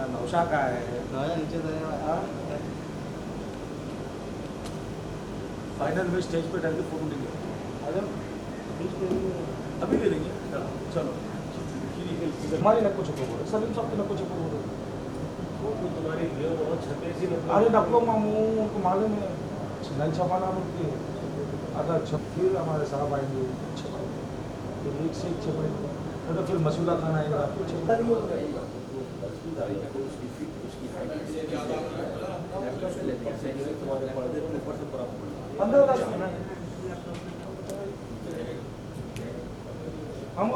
Nausea का है final में स्टेज पे डाल के फोटो लेंगे अभी ले लेंगे चलो हमारी नको छपो सलीम साहब की नको छपो तुम्हारी अरे नको मामू को मालूम है नहीं छपाना मुझे अगर छप फिर हमारे साहब आएंगे तो एक से एक छपेंगे तो फिर मसूला खाना आएगा हम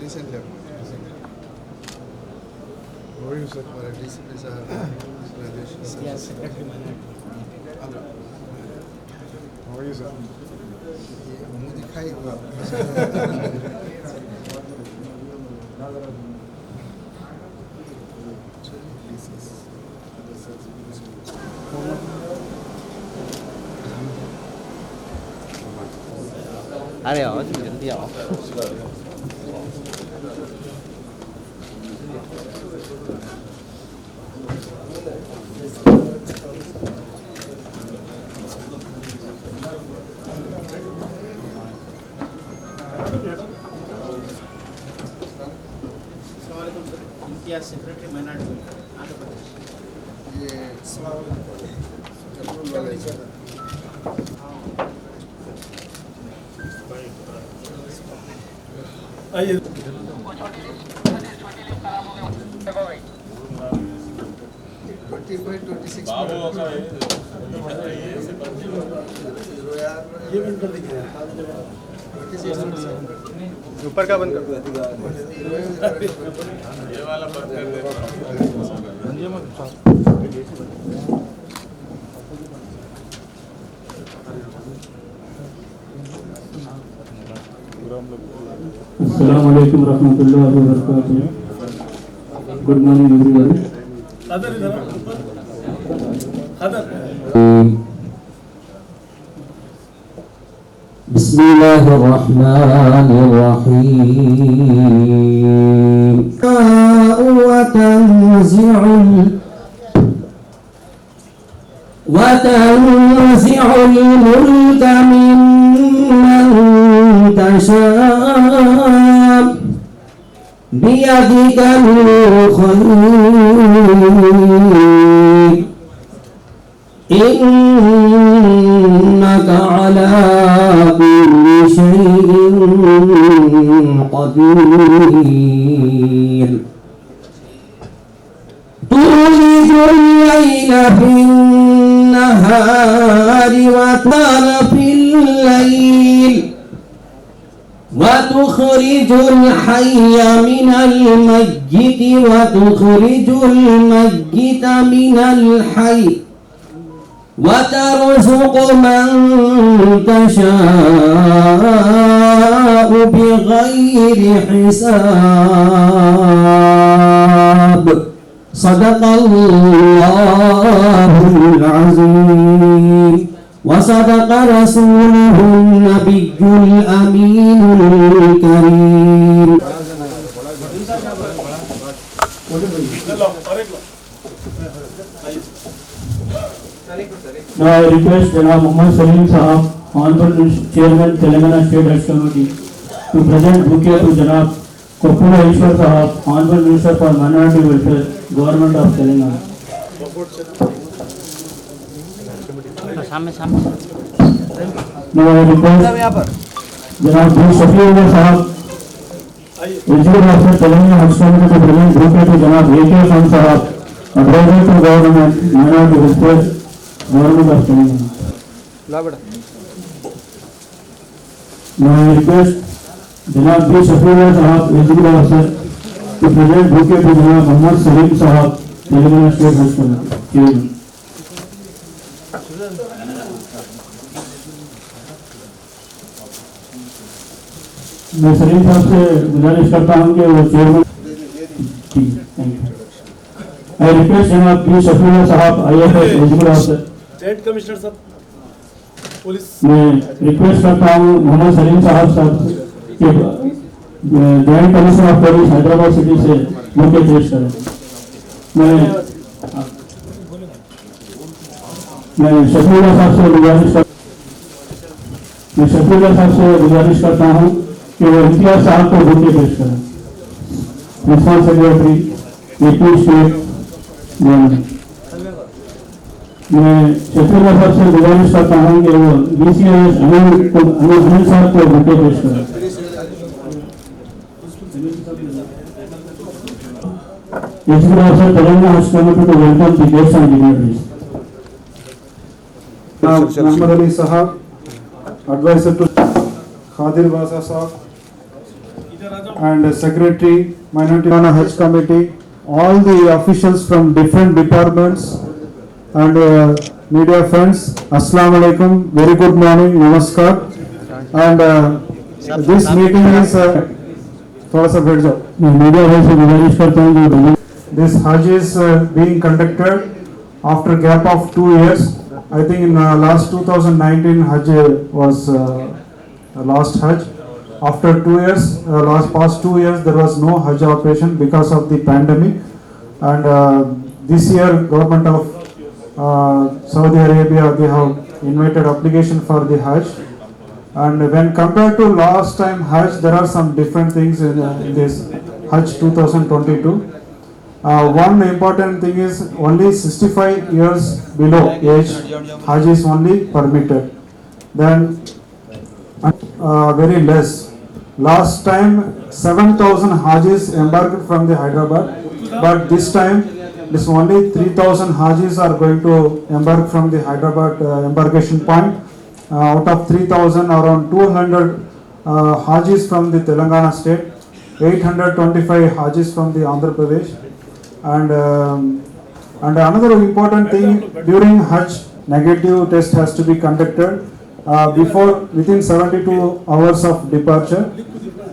Recently, what you said for DCP sir, yes, what you said? मुँह दिखाई हुआ अरे आओ जल्दी आओ सेक्रेटरी माइनॉरिटी आंध्र प्रदेश ये आइए 25-26 ये बंद कर दीजिए ऊपर का बंद कर दो ये वाला बंद कर दे अस्सलाम वालेकुम रहमतुल्लाहि व बरकातुहू। Good morning everyone. बिस्मिल्लाहिर रहमानिर रहीम। وتنزع الملك ممن تشاء بيدك الخير إنك على كل شيء قدير تولج الليل في النهار وتنام في الليل وتخرج الحي من الميت وتخرج الميت من الحي وترزق من تشاء بغير حساب صدق الله العظيم وصدق رسوله النبي الأمين الكريم चलो और एक लो Now I request Janab Muhammad Salim Sahab, Honorable Chairman Telangana State Hajj Committee, to present bouquet to Janab Kopula Ishwar Sahab, Honorable Minister for Minority Welfare, Government of Telangana. सामने सामने Now I request Janab B. Shafiullah Sahab, Executive Officer Telangana Hajj Committee, to present bouquet to Janab A.K. Khan Sahab, Advisor to Government, Minority Welfare, Government of Telangana. Now I request Janab B. Shafiullah Sahab, Executive Officer, to present bouquet to Janab Muhammad Salim Sahab, Telangana State Hajj Committee, Chairman. मैं सलीम साहब से गुजारिश करता हूँ कि वो chairman, ठीक है, थैंक यू। आई रिक्वेस्ट जनाब बी शफीउल्लाह साहब IAS executive officer, state commissioner साहब पुलिस, मैं रिक्वेस्ट करता हूँ मोहम्मद सलीम साहब के joint commissioner of police Hyderabad city से मुझे पेश करें। मैं शफीउल्लाह साहब से गुजारिश करता हूँ कि वो इम्तियाज साहब को बुके पेश करें। Principal secretary AP state government. मैं शफीउल्लाह साहब से गुजारिश करता हूँ कि वो BCIS अनिल साहब को बुके पेश करें। Executive Officer Telangana Hajj Committee to welcome the guests and dignitaries. Muhammad Ali Sahab, Advisor to Khadir Wasa Sahab, and Secretary, Minority Hajj Committee, all the officials from different departments and media friends, Assalamu alaikum, very good morning, namaskar. And this meeting is थोड़ा सा बैठ जाओ, media भाई से गुजारिश करता हूँ कि this Hajj is being conducted after gap of 2 years. I think in last 2019 Hajj was last Hajj. After 2 years, past 2 years, there was no Hajj operation because of the pandemic. And this year, government of Saudi Arabia, they have invited application for the Hajj. And when compared to last time Hajj, there are some different things in this Hajj 2022. One important thing is only 65 years below age Hajj is only permitted. Then very less. Last time 7,000 Hajis embarked from the Hyderabad, but this time this only 3,000 Hajis are going to embark from the Hyderabad embarkation point. Out of 3,000, around 200 Hajis from the Telangana state, 825 Hajis from the Andhra Pradesh. And another important thing, during Hajj, negative test has to be conducted within 72 hours of departure.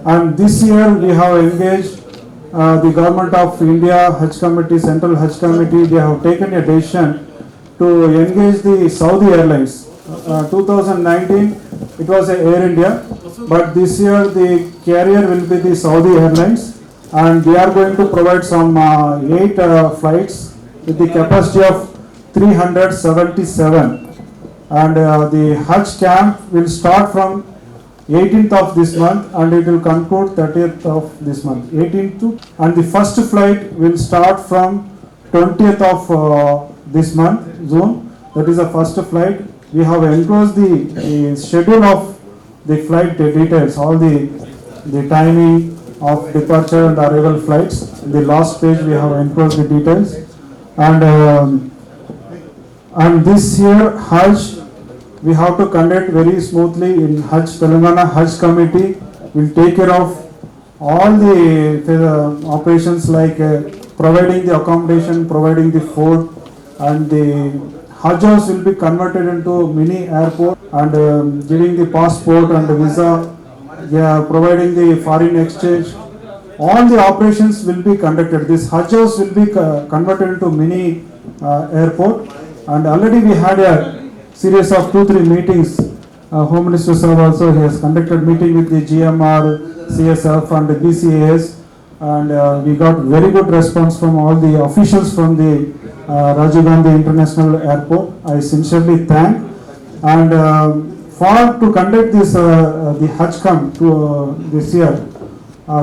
And this year we have engaged the government of India Hajj Committee, Central Hajj Committee. They have taken a decision to engage the Saudi Airlines. 2019 it was Air India, but this year the carrier will be the Saudi Airlines, and they are going to provide some 8 flights with the capacity of 377. And the Hajj camp will start from 18th of this month and it will conclude 30th of this month. 18th to, and the first flight will start from 20th of this month, June. That is the first flight. We have enclosed the schedule of the flight details, all the timing of departure and arrival flights. In the last page we have enclosed the details. And this year Hajj we have to conduct very smoothly in Hajj. Telangana Hajj Committee will take care of all the operations like providing the accommodation, providing the food, and the Hajj house will be converted into mini airport, and giving the passport and the visa, providing the foreign exchange. All the operations will be conducted. This Hajj house will be converted into mini airport, and already we had a series of 2-3 meetings. Home Minister Sahab also has conducted meeting with the GMR, CSF and the BCAS, and we got very good response from all the officials from the Rajiv Gandhi International Airport. I sincerely thank. And for to conduct this the Hajj Camp to this year,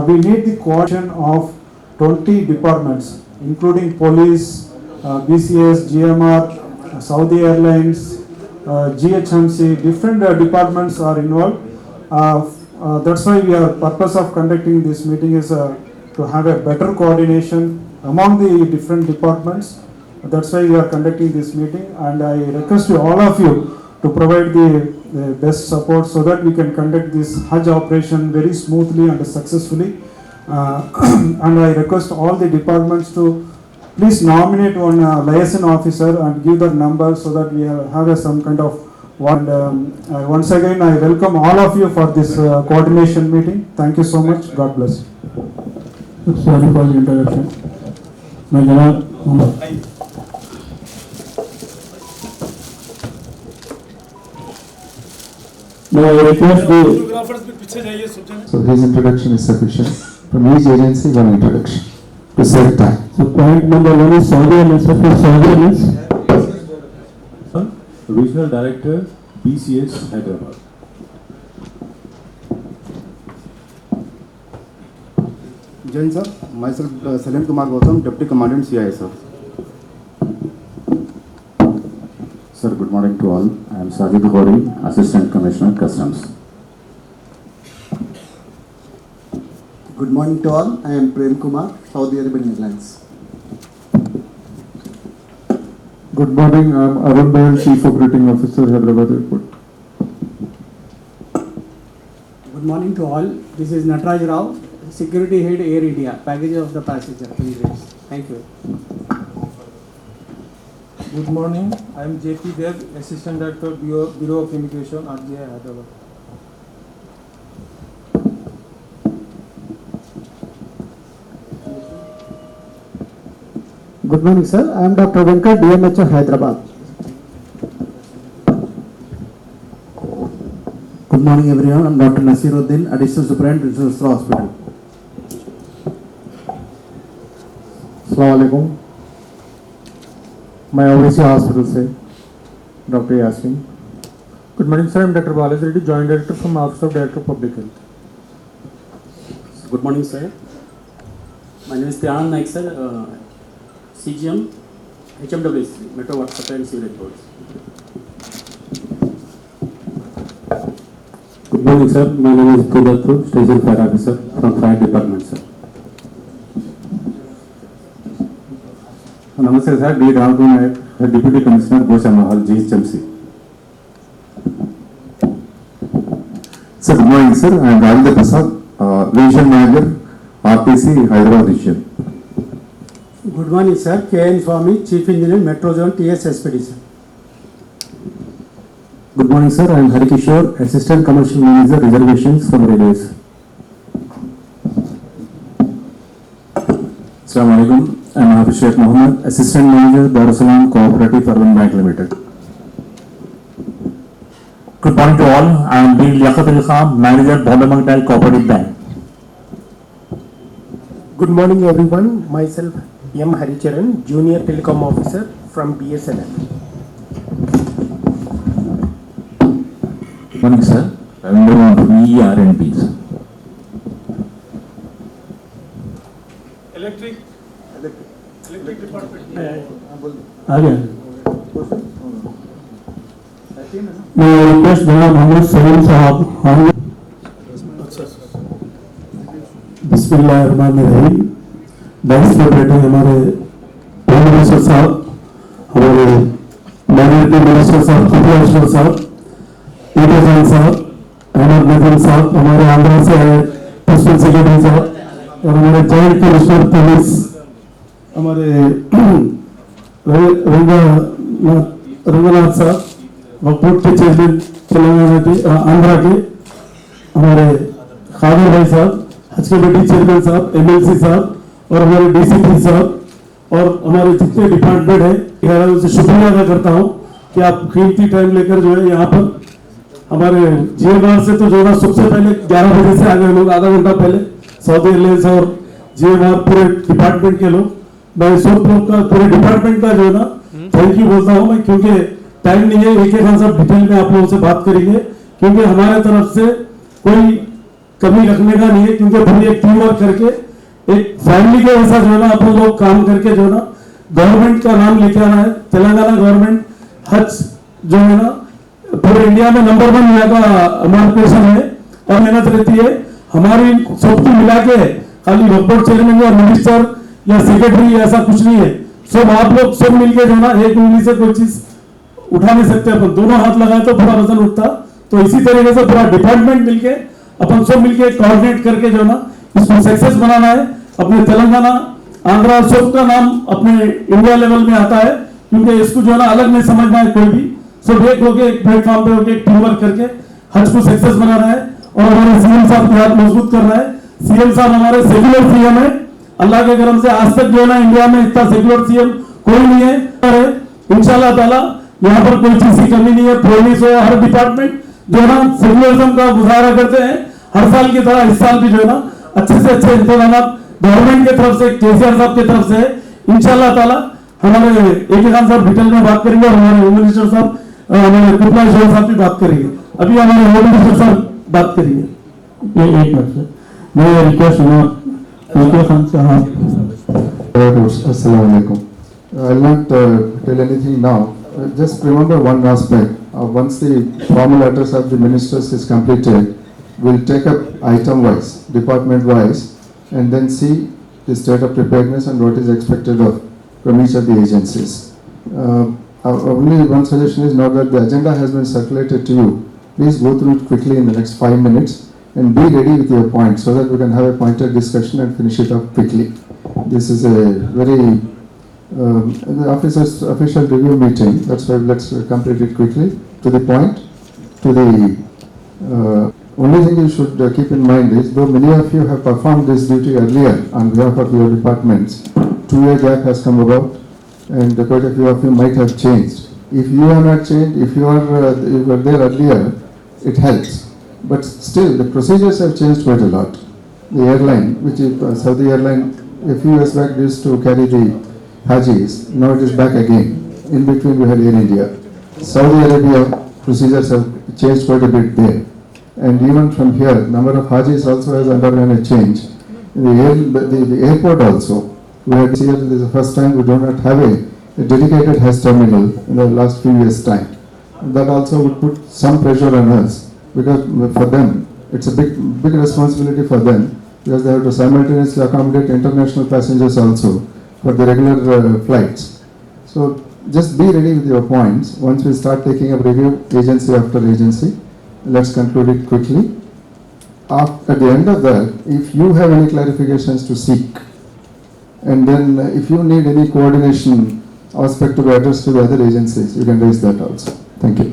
we need the coordination of 20 departments, including police, BCS, GMR, Saudi Airlines, GHMC. Different departments are involved. That's why purpose of conducting this meeting is to have a better coordination among the different departments. That's why we are conducting this meeting, and I request you, all of you, to provide the best support so that we can conduct this Hajj operation very smoothly and successfully. And I request all the departments to please nominate one liaison officer and give their number so that we have some kind of one. Once again, I welcome all of you for this coordination meeting. Thank you so much. God bless you. Sorry for the interruption. My Janab Muhammad. Now I request the So his introduction is sufficient. From each agency, one introduction to save time. so point number 1 is Saudi Minister for Saudi Airlines. Regional Director, BCS, Hyderabad. Jain sir, myself Salim Kumar Gautam, Deputy Commandant CIA sir. Sir, good morning to all. I am Sajid Ghori, Assistant Commissioner, Customs. Good morning to all. I am Prem Kumar, Saudi Arabian Airlines. Good morning, I am Arun Bayan, Chief Operating Officer, Hyderabad Airport. Good morning to all. This is Nataraj Rao, Security Head Air India, Package of the Passenger. Thank you. Good morning. I am JP Dev, Assistant Director, Bureau of Immigration, RGI, Hyderabad. Good morning, sir. I am Dr. Venkat, DMHO, Hyderabad. Good morning everyone. I am Dr. Nasiruddin, Additional Superintendent, Register Hospital. Assalamu alaikum. My OVC Hospital say, Dr. Yasmin. Good morning, sir. I am Dr. Balaji Reddy, Joint Director from Office of Director of Public Health. Good morning, sir. My name is Priyanand Naik, sir. CGM, HMWC, Metro Water Supply and Sewerage Boards. Good morning, sir. My name is Kudathu, Station Fire Officer from Fire Department, sir. Namaste, sir. D. Raghu Naik, Deputy Commissioner, Gosha Mahal, GHMC. Sir, good morning, sir. I am Rajendra Prasad, Regional Manager, RTC, Hyderabad Region. Good morning, sir. K.N. Swami, Chief Engineer, Metro Zone, TS Expedition. Good morning, sir. I am Harikishore, Assistant Commercial Manager, Reservations from Railways. Assalamu alaikum. I am Hafiz Sheikh Mohammed, Assistant Manager, Darussalam Cooperative Urban Bank Limited. Good morning to all. I am B. Liaquat Ali Khan, Manager, Bombay Mercantile Cooperative Bank. Good morning, everyone. Myself, M. Haricharan, Junior Telecom Officer from BSNL. Good morning, sir. Ravindra from ERNPs. Electric department. Again. May I request Janab Muhammad Salim Sahab. बिस्मिल्लाहिर्रहमानिर्रहीम। Dice पर बैठे हमारे home minister साहब, हमारे minority minister साहब, खुफिया साहब, ईटेजान साहब, अहमद नदीम साहब, हमारे आंध्र से आए प्रिंसिपल सेक्रेटरी साहब और हमारे जॉइंट कमिश्नर पुलिस, हमारे रंगनाथ साहब, वक्फ के चेयरमैन तेलंगाना के आंध्रा के, हमारे खादर भाई साहब, हज कमेटी चेयरमैन साहब, एमएलसी साहब और हमारे डीसीपी साहब और हमारे जितने डिपार्टमेंट है, यार उनसे शुक्रिया अदा करता हूँ कि आप कीमती टाइम लेकर जो है यहाँ पर हमारे जीएमआर से तो जो है सबसे पहले 11 बजे से आ गए लोग, आधा घंटा पहले सऊदी एयरलाइंस और जीएमआर पूरे डिपार्टमेंट के लोग, मैं सब लोग का पूरे डिपार्टमेंट का जो है ना थैंक यू बोलता हूँ मैं, क्योंकि टाइम नहीं है। एक खान साहब डिटेल में आप लोगों से बात करेंगे, क्योंकि हमारे तरफ से कोई कमी रखने का नहीं है, क्योंकि पूरी एक टीम वर्क करके एक फैमिली के ऐसा जो है ना अपन लोग काम करके जो है ना गवर्नमेंट का नाम लेके आना है। तेलंगाना गवर्नमेंट हज जो है ना पूरे इंडिया में नंबर 1 यहाँ का मार्केशन है और मेहनत रहती है हमारी सबकी मिला के। खाली वर्कआउट चेयरमैन या मिनिस्टर या सेक्रेटरी ऐसा कुछ नहीं है, सब आप लोग सब मिलके जो ना एक उंगली से कोई चीज उठा नहीं सकते अपन, दोनों हाथ लगाए तो पूरा वजन उठता। तो इसी तरीके से पूरा डिपार्टमेंट मिलके अपन सब मिलके कोऑर्डिनेट करके जो ना इसको सक्सेस बनाना है। अपने तेलंगाना आंध्रा सबका नाम अपने इंडिया लेवल में आता है, क्योंकि इसको जो है ना अलग नहीं समझना है कोई भी, सब एक होके एक प्लेटफॉर्म पे होके एक टीम वर्क करके हज को सक्सेस बनाना है। और हमारे सीएम साहब को हाथ मजबूत करना है। सीएम साहब हमारे सेक्युलर सीएम है, अल्लाह के करम से आज तक जो है ना इंडिया में इतना सेक्युलर सीएम कोई नहीं है। इंशाल्लाह ताला यहाँ पर कोई चीज की कमी नहीं है। पुलिस हो, हर डिपार्टमेंट जो है ना सेक्युलरिज्म का मुजाहरा करते हैं हर साल की तरह इस साल भी जो है ना अच्छे से अच्छे इंतजाम गवर्नमेंट की तरफ से केसीआर साहब की तरफ से इंशाल्लाह ताला। हमारे एक खान साहब डिटेल में बात करेंगे और हमारे होम मिनिस्टर साहब हमारे कृपला साहब भी बात करेंगे। अभी हमारे होम मिनिस्टर साहब बात करेंगे। एक मिनट सर, मैं रिक्वेस्ट खान साहब। Assalamu alaikum. I'll not tell anything now. Just remember one aspect. Once the formal address of the ministers is completed, we'll take up item-wise, department-wise, and then see the state of preparedness and what is expected of from each of the agencies. Only one suggestion is now that the agenda has been circulated to you. Please go through it quickly in the next 5 minutes and be ready with your points so that we can have a pointed discussion and finish it up quickly. This is a very the officers' official review meeting. That's why let's complete it quickly to the point. To the only thing you should keep in mind is, though many of you have performed this duty earlier on behalf of your departments, 2-year gap has come about, and quite a few of you might have changed. If you have not changed, if you were there earlier, it helps. But still, the procedures have changed quite a lot. The airline, which is Saudi Airline, a few years back used to carry the Hajis. Now it is back again. In between, we had Air India. Saudi Arabia procedures have changed quite a bit there. And even from here, number of Hajis also has undergone a change. The airport also, we had this year, this is the first time we do not have a dedicated Hajj terminal in the last few years' time. That also would put some pressure on us, because for them, it's a big responsibility for them, because they have to simultaneously accommodate international passengers also for the regular flights. So just be ready with your points. Once we start taking up review agency after agency, let's conclude it quickly. At the end of that, if you have any clarifications to seek, and then if you need any coordination aspect to be addressed to the other agencies, you can raise that also. Thank you.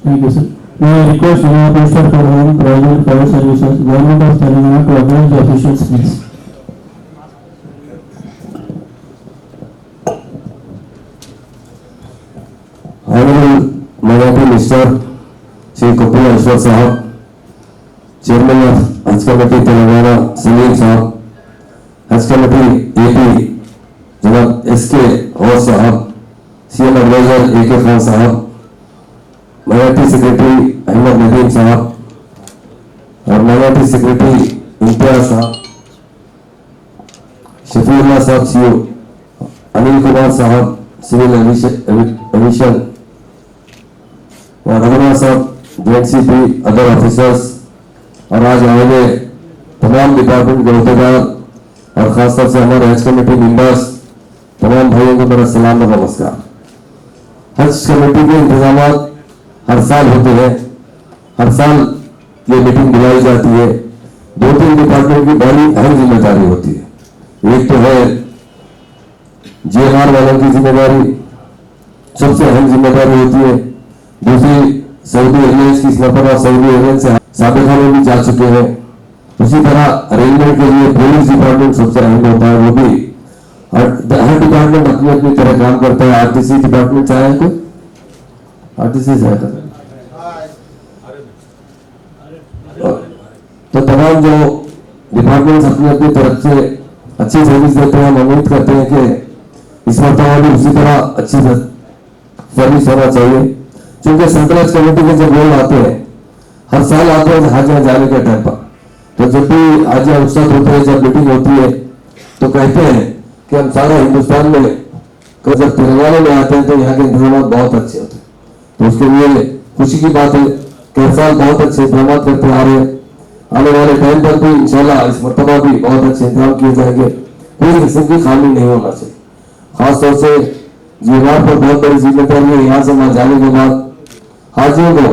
Thank you, sir. May I request Union Minister for Home, Private, Fire Services, Government of Telangana to acknowledge the officials, please. Honorable Minority Minister Shri Kopila Ishwar Sahab, Chairman of Hajj Committee Telangana Salim Sahab, Hajj Committee AP Janab SK Aur Sahab, CM Advisor AK Khan Sahab, Minority Secretary Ahmed Nadeem Sahab और Minority Secretary Imtiaz Sahab, Shafiullah Sahab CEO, Anil Kumar Sahab Civil Aviation और रघुनाथ साहब joint CP, other officers और आज आए हुए तमाम department के अहदेदार और खासतौर से हमारे हज कमेटी मेंबर्स, तमाम भाइयों को मेरा सलाम और नमस्कार। हज कमेटी के इंतजाम हर साल होते हैं, हर साल ये मीटिंग बुलाई जाती है। 2-3 डिपार्टमेंट की बड़ी अहम जिम्मेदारी होती है। एक तो है जीएमआर वालों की जिम्मेदारी, सबसे अहम जिम्मेदारी होती है। दूसरी सऊदी एयरलाइंस की सफर और सऊदी एयरलाइंस से साबिका में भी जा चुके हैं। उसी तरह अरेंजमेंट के लिए पुलिस डिपार्टमेंट सबसे अहम होता है, वो भी हर डिपार्टमेंट अपनी अपनी तरह काम करता है। आरटीसी डिपार्टमेंट चाहे तो आरटीसी से तो तमाम जो डिपार्टमेंट्स अपनी अपनी तरफ से अच्छी सर्विस देते हैं। हम उम्मीद करते हैं कि इस मरतबा भी उसी तरह अच्छी सर्विस होना चाहिए, क्योंकि सेंट्रल कमेटी के जब लोग आते हैं हर साल आते हैं हाजिया जाने के टाइम पर, तो जब भी हाजिया उत्सव होते हैं, जब मीटिंग होती है तो कहते हैं कि हम सारा हिंदुस्तान में जब तेलंगाना में आते हैं तो यहाँ के इंतजाम बहुत अच्छे होते हैं। तो उसके लिए खुशी की बात है कि हर साल बहुत अच्छे इंतजाम करते आ रहे हैं। आने वाले टाइम पर भी इंशाल्लाह इस मरतबा भी बहुत अच्छे इंतजाम किए जाएंगे, कोई किस्म की खामी नहीं होना चाहिए। खासतौर से जीवार पर बहुत बड़ी जिम्मेदारी है। यहाँ से वहाँ जाने के बाद हाजियों को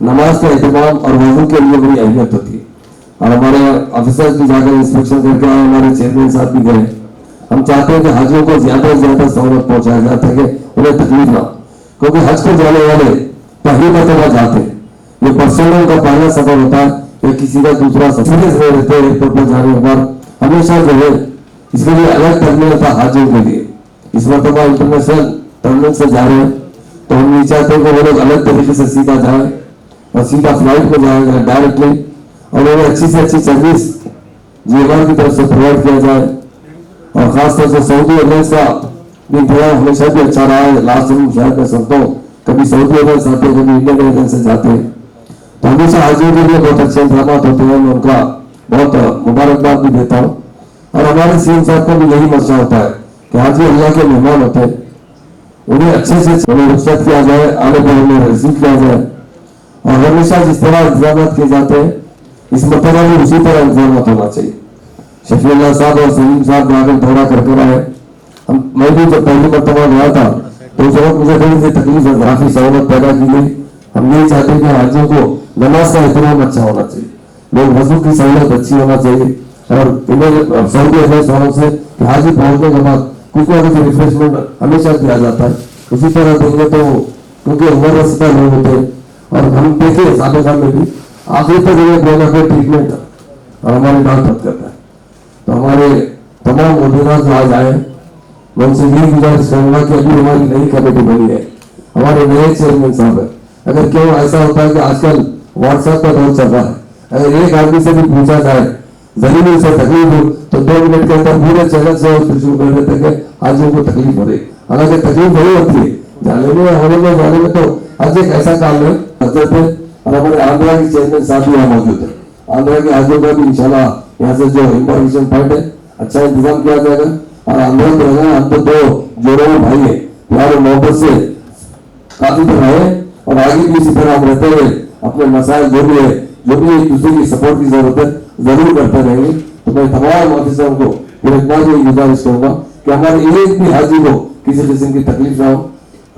नमाज का एहतमाम और वजू के लिए बड़ी अहमियत होती है, और हमारे ऑफिसर्स भी जाकर इंस्पेक्शन करके आए, हमारे चेयरमैन साहब भी गए। हम चाहते हैं कि हाजियों को ज्यादा से ज्यादा सहूलत पहुंचाया जाए ताकि उन्हें तकलीफ ना हो, क्योंकि हज को जाने वाले पहली मरतबा जाते हैं, ये पर्सनल का पहला सफर होता है या किसी का दूसरा सफर रहते हैं। एयरपोर्ट पर जाने के बाद हमेशा जो है इसके लिए अलग टर्मिनल था हाजियों के लिए। इस मरतबा इंटरनेशनल टर्मिनल से जा रहे हैं, तो हम नहीं चाहते कि वो लोग अलग तरीके से सीधा जाए और सीधा फ्लाइट में जाएंगे डायरेक्टली, और उन्हें अच्छी से अच्छी सर्विस जीएमआर की तरफ से प्रोवाइड किया जाए। और खासतौर से सऊदी एयरलाइंस का इंतजाम हमेशा भी अच्छा रहा है। लास्ट टाइम शायद मैं सुनता हूँ कभी सऊदी एयरलाइंस आते हैं, कभी इंडियन एयरलाइंस से जाते हैं, तो हमेशा हाजियों के लिए बहुत अच्छे इंतजाम होते हैं। मैं उनका बहुत मुबारकबाद भी देता हूँ। और हमारे सीएम साहब का भी यही मसला होता है कि हाजी अल्लाह के मेहमान होते हैं, उन्हें अच्छे से उन्हें रुखसत किया जाए, आने पर उन्हें रिसीव किया जाए, और हमेशा जिस तरह इंतजाम किए जाते हैं इस मरतबा भी उसी तरह इंतजाम होना चाहिए। शफीउल्लाह साहब और सलीम साहब जाकर दौरा करके आए। मैं भी जब पहली मरतबा गया था तो उस वक्त मुझे थोड़ी सी तकलीफ है, काफी सहूलत पैदा की गई। हम नहीं चाहते कि हाजियों को नमाज का एहतमाम अच्छा होना चाहिए, लोग वजू की सहूलत अच्छी होना चाहिए, और इन्हें सऊदी एयरलाइंस वालों से कि हाजी पहुंचने के बाद कुछ ना कुछ रिफ्रेशमेंट हमेशा दिया जाता है। उसी तरह देंगे तो क्योंकि उम्र रसीदा लोग होते हैं, और हम देखे साथ में भी आखिर तक कोई ना कोई ट्रीटमेंट और हमारे डॉक्टर करता है। तो हमारे तमाम मुद्देदार जो आज आए मैं उनसे यही गुजारिश करूंगा कि अभी हमारी नई कमेटी बनी है, हमारे नए चेयरमैन साहब है। अगर क्यों ऐसा होता है कि आजकल व्हाट्सएप का दौर चल रहा है, अगर एक आदमी से भी पूछा जाए जरूरी से तकलीफ हो तो 2 मिनट के अंदर पूरे चैनल से शुरू कर देते हैं आज उनको तकलीफ हो रही। हालांकि तकलीफ नहीं होती है, जाने में होने में जाने में, तो आज एक ऐसा काम है हजरत है। और हमारे आंध्रा के चेयरमैन साहब भी यहाँ मौजूद है, आंध्रा के हाजियों का भी इंशाल्लाह यहाँ से जो इंफॉर्मेशन पॉइंट है अच्छा इंतजाम किया जाएगा। और आंध्रा तो है, हम तो 2 जोड़ों में भाई है, प्यार और मोहब्बत से काफी तरह है, और आगे भी इसी तरह हम रहते हुए अपने मसाइल जो भी है, जो भी एक दूसरे की सपोर्ट की जरूरत है जरूर करते रहेंगे। तो मैं तमाम ऑफिसरों को पूरे गुजारिश करूंगा कि हमारे एक भी हाजी को किसी किस्म की तकलीफ ना हो।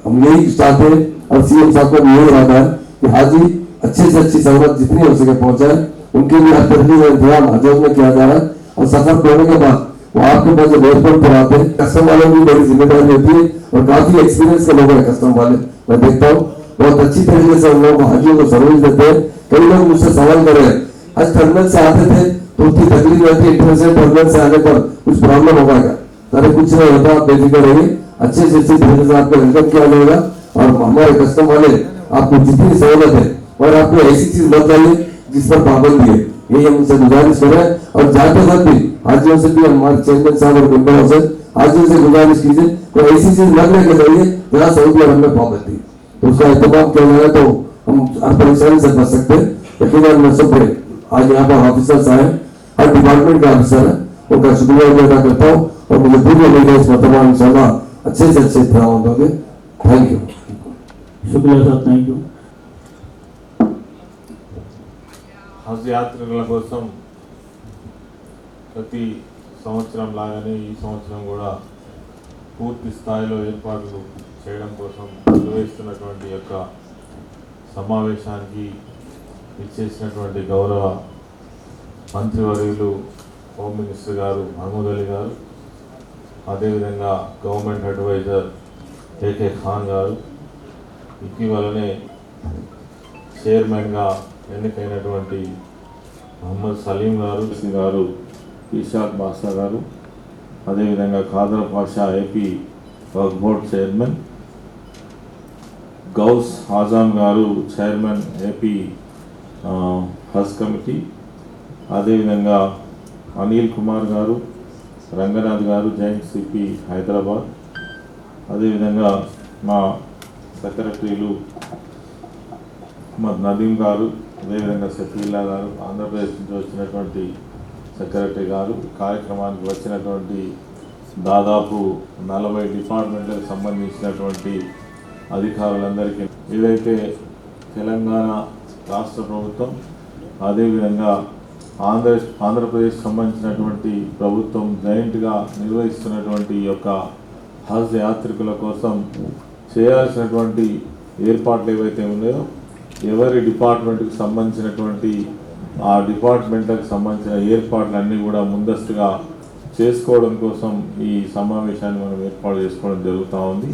हम यही चाहते हैं और सीएम साहब को यही इरादा है कि हाजी अच्छे से अच्छी सहूलत जितनी हो सके पहुंचाए, उनके लिए हर तरीके का इंतजाम हजों में किया जा रहा है। और सफर करने के बाद वो आपके पास जब एयरपोर्ट पर आते हैं, कस्टम वालों की बड़ी जिम्मेदारी होती है, और काफी एक्सपीरियंस के लोग हैं कस्टम वाले, मैं देखता हूँ बहुत अच्छी तरीके से उन लोगों को हाजियों को सर्विस देते हैं। कई लोग मुझसे सवाल कर रहे हैं आज टर्मिनल से आते थे तो उतनी तकलीफ रहती है, इंटरनेशनल टर्मिनल से आने पर कुछ प्रॉब्लम होगा क्या? अरे कुछ नहीं होता, आप बेफिक्र रहिए, अच्छे से अच्छी तरीके से आपका वेलकम किया जाएगा। और हमारे कस्टम वाले आपको जितनी सहूलत है, और आपको ऐसी चीज मत चाहिए जिस पर पाबंदी है, यही हम उनसे गुजारिश करें। और जाते वक्त भी हाजियों से भी हमारे चेयरमैन साहब और मेंबरों से हाजियों से गुजारिश कीजिए तो ऐसी चीज न लेके जाइए जहाँ सऊदी अरब में पाबंदी, तो उसका एहतमाम किया जाए तो हम हर परेशानी से बच सकते हैं। यकीनन मैं सब आज यहाँ पर ऑफिसर्स आए, हर डिपार्टमेंट का ऑफिसर है, उनका शुक्रिया भी अदा करता हूँ, और मुझे पूरी उम्मीद है इस मरतबा इंशाल्लाह अच्छे से अच्छे इंतजाम होंगे। Thank you. शुक्रिया साहब, थैंक यू। హజ్ యాత్రికుల కోసం ప్రతి సంవత్సరం లాగానే ఈ సంవత్సరం కూడా పూర్తి స్థాయిలో ఏర్పాట్లు చేయడం కోసం నిర్వహిస్తున్నటువంటి యొక్క సమావేశానికి ఇచ్చేసినటువంటి గౌరవ మంత్రివర్యులు హోమ్ మినిస్టర్ గారు మహమూద్ అలీ గారు, అదేవిధంగా గవర్నమెంట్ అడ్వైజర్ ఏకే ఖాన్ గారు, ఇటీవలనే చైర్మన్గా ఎన్నికైనటువంటి మహమ్మద్ సలీం గారు, ఇషాక్ బాషా గారు, అదేవిధంగా ఖాదర్ పాషా ఏపీ వర్క్ బోర్డ్ చైర్మన్, గౌస్ ఆజాం గారు చైర్మన్ ఏపీ హజ్ కమిటీ, అదేవిధంగా అనిల్ కుమార్ గారు, రంగనాథ్ గారు, జాయింట్ సిపి హైదరాబాద్, అదేవిధంగా మా సెక్రటరీలు నదీం గారు, అదేవిధంగా షకీలా గారు, ఆంధ్రప్రదేశ్ నుంచి వచ్చినటువంటి సెక్రటరీ గారు, కార్యక్రమానికి వచ్చినటువంటి దాదాపు 40 డిపార్ట్మెంట్లకు సంబంధించినటువంటి అధికారులందరికీ, ఏదైతే తెలంగాణ రాష్ట్ర ప్రభుత్వం అదేవిధంగా ఆంధ్రప్రదేశ్ సంబంధించినటువంటి ప్రభుత్వం జాయింట్గా నిర్వహిస్తున్నటువంటి ఈ యొక్క హజ్ యాత్రికుల కోసం చేయాల్సినటువంటి ఏర్పాట్లు ఏవైతే ఉన్నాయో ఎవరి డిపార్ట్మెంట్కి సంబంధించినటువంటి ఆ డిపార్ట్మెంట్లకు సంబంధించిన ఏర్పాట్లన్నీ కూడా ముందస్తుగా చేసుకోవడం కోసం ఈ సమావేశాన్ని మనం ఏర్పాటు చేసుకోవడం జరుగుతూ ఉంది.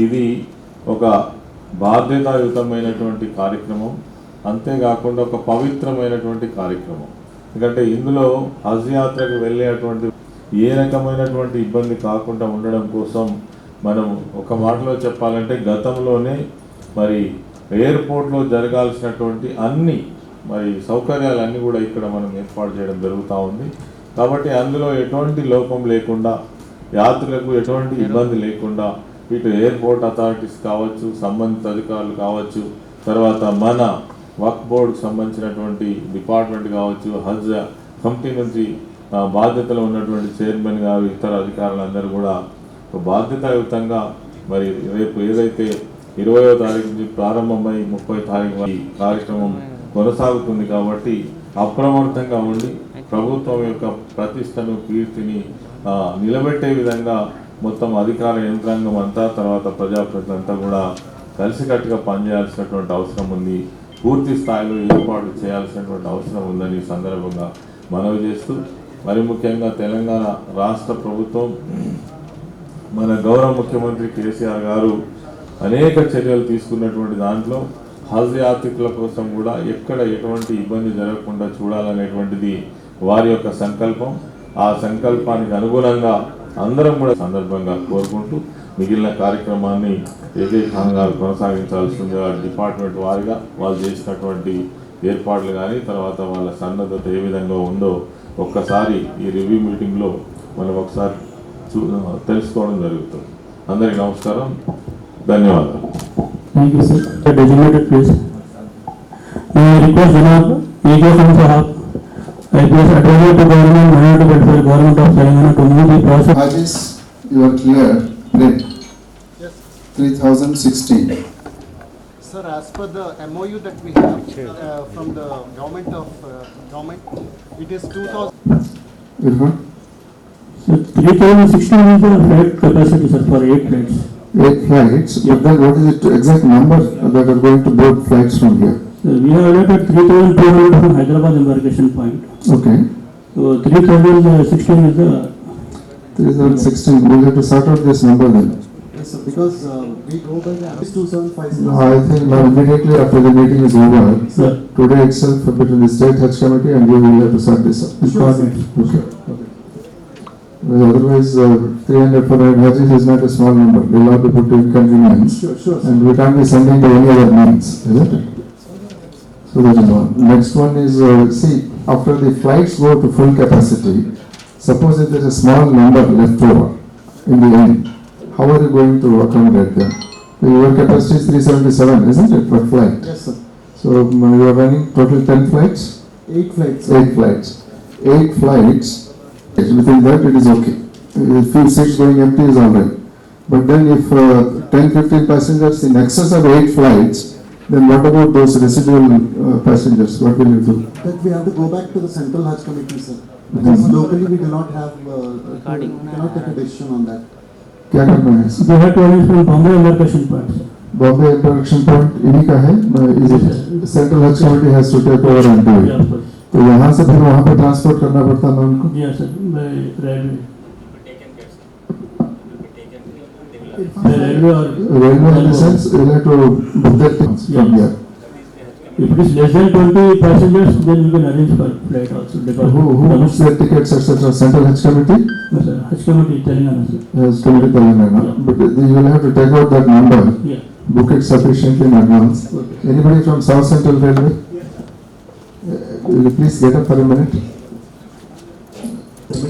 ఇది ఒక బాధ్యతాయుతమైనటువంటి కార్యక్రమం, అంతేకాకుండా ఒక పవిత్రమైనటువంటి కార్యక్రమం. ఎందుకంటే ఇందులో హజ్ యాత్రకు వెళ్ళేటువంటి ఏ రకమైనటువంటి ఇబ్బంది కాకుండా ఉండడం కోసం మనం ఒక మాటలో చెప్పాలంటే గతంలోనే మరి ఎయిర్పోర్ట్లో జరగాల్సినటువంటి అన్ని మరి సౌకర్యాలన్నీ కూడా ఇక్కడ మనం ఏర్పాటు చేయడం జరుగుతూ ఉంది. కాబట్టి అందులో ఎటువంటి లోపం లేకుండా, యాత్రులకు ఎటువంటి ఇబ్బంది లేకుండా ఇటు ఎయిర్పోర్ట్ అథారిటీస్ కావచ్చు, సంబంధిత అధికారులు కావచ్చు, తర్వాత మన వక్ఫ్ బోర్డుకు సంబంధించినటువంటి డిపార్ట్మెంట్ కావచ్చు, హజ్ కమిటీ నుంచి బాధ్యతలో ఉన్నటువంటి చైర్మన్ గారు, ఇతర అధికారులందరూ కూడా ఒక బాధ్యతాయుతంగా మరి రేపు ఏదైతే 20వ తారీఖు నుంచి ప్రారంభమై 30వ తారీఖు ఈ కార్యక్రమం కొనసాగుతుంది. కాబట్టి అప్రమత్తంగా ఉండి ప్రభుత్వం యొక్క ప్రతిష్టను, కీర్తిని నిలబెట్టే విధంగా మొత్తం అధికార యంత్రాంగం అంతా, తర్వాత ప్రజాప్రతినిధులంతా కూడా కలిసికట్టుగా పనిచేయాల్సినటువంటి అవసరం ఉంది. పూర్తి స్థాయిలో ఏర్పాటు చేయాల్సినటువంటి అవసరం ఉందని ఈ సందర్భంగా మనవి చేస్తూ, మరి ముఖ్యంగా తెలంగాణ రాష్ట్ర ప్రభుత్వం, మన గౌరవ ముఖ్యమంత్రి కేసీఆర్ గారు అనేక చర్యలు తీసుకున్నటువంటి దాంట్లో హజ్ యాత్రికుల కోసం కూడా ఎక్కడ ఎటువంటి ఇబ్బంది జరగకుండా చూడాలనేటువంటిది వారి యొక్క సంకల్పం. ఆ సంకల్పానికి అనుగుణంగా అందరం కూడా సందర్భంగా కోరుకుంటూ మిగిలిన కార్యక్రమాన్ని ఏకే ఖాన్ గారు కొనసాగించాల్సిందిగా డిపార్ట్మెంట్ వారిగా వాళ్ళు చేసినటువంటి ఏర్పాట్లు కానీ, తర్వాత వాళ్ళ సన్నద్ధత ఏ విధంగా ఉందో ఒక్కసారి ఈ రివ్యూ మీటింగ్లో మనం ఒకసారి తెలుసుకోవడం జరుగుతుంది. అందరికీ నమస్కారం, ధన్యవాదాలు. Thank you, sir. The designated place. Now I request Janab A.K. Khan Sahab, IPS Advisor to Government, Minority Welfare, Government of Telangana to move the process. Hajis, you are clear. Great. Yes. 3016. Sir, as per the MOU that we have from the government, it is 2000. Irfan? Sir, 3016 is the flight capacity, sir, for 8 flights. 8 flights, but then what is the exact number that are going to board flights from here? Sir, we have allotted 3,200 from Hyderabad embarkation point. Okay. So 3016 is the 3016. We'll have to sort out this number then. Yes, sir, because we go by the 2756. No, I think now immediately after the meeting is over, Sir. today itself between the State Hajj Committee and you will have to sort this out. Sure, sir. Okay. Well, otherwise, 300 for Hajis is not a small number. They will not be put to inconvenience. Sure. And we can't be sending to any other means, isn't it? So that is one. Next one is, see, after the flights go to full capacity, suppose if there is a small number left over in the end, how are you going to accommodate them? Your capacity is 377, isn't it, per flight? Yes, sir. So you are running total 10 flights? 8 flights. 8 flights. 8 flights. Within that it is okay. If few seats going empty is alright. But then if 10-15 passengers in excess of 8 flights, then what about those residual passengers? What will you do? That we have to go back to the Central Hajj Committee, sir. Because locally we do not have, cannot take a decision on that. क्या करना है? We have to arrange from Bombay embarkation point, sir. Bombay Embarkation Point इन्हीं का है? Is it Central Hajj Committee has to take over and do it? Yeah, of course. तो यहाँ से फिर वहाँ पे ट्रांसपोर्ट करना पड़ता है ना उनको? Yes, sir, by railway. Railway in the sense, you have to book that things from here. If it is less than 20 passengers, then we can arrange for flight also. Who books their tickets, etc.? Central Hajj Committee? No, sir, Hajj Committee Telangana, sir. Hajj Committee Telangana. But you will have to take out that number. Yeah. Book it sufficiently in advance. Okay. Anybody from South Central Railway? Will you please get up for a minute?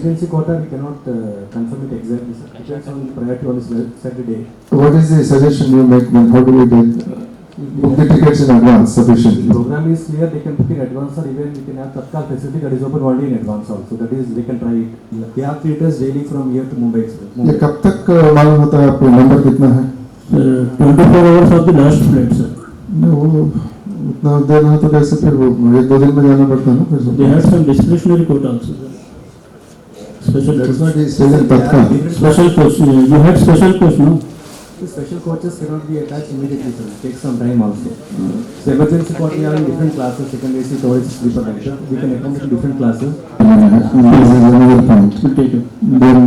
residency quota, we cannot confirm it exactly, sir. Depends on priority on the set day. What is the suggestion you make then? How do we book the tickets in advance sufficiently? The program is clear, they can book in advance, or even we can have Tatkal facility that is open only in advance also. That is, they can try it. We have theatres daily from here to Mumbai Express. ये कब तक मालूम होता है आपको number कितना है? 24 hours of the last flight, sir. वो उतना देर में तो कैसे फिर वो 1-2 दिन में जाना पड़ता है ना फिर? They had some discretionary quota also, sir. Special That's what he said in Tatkal. Special coach. You had special coach, no? The special coaches cannot be attached immediately, sir. It takes some time also. So emergency coach we are in different classes, second AC, third AC, sleeper night. We can accommodate different classes. This is another point. We'll take it. Then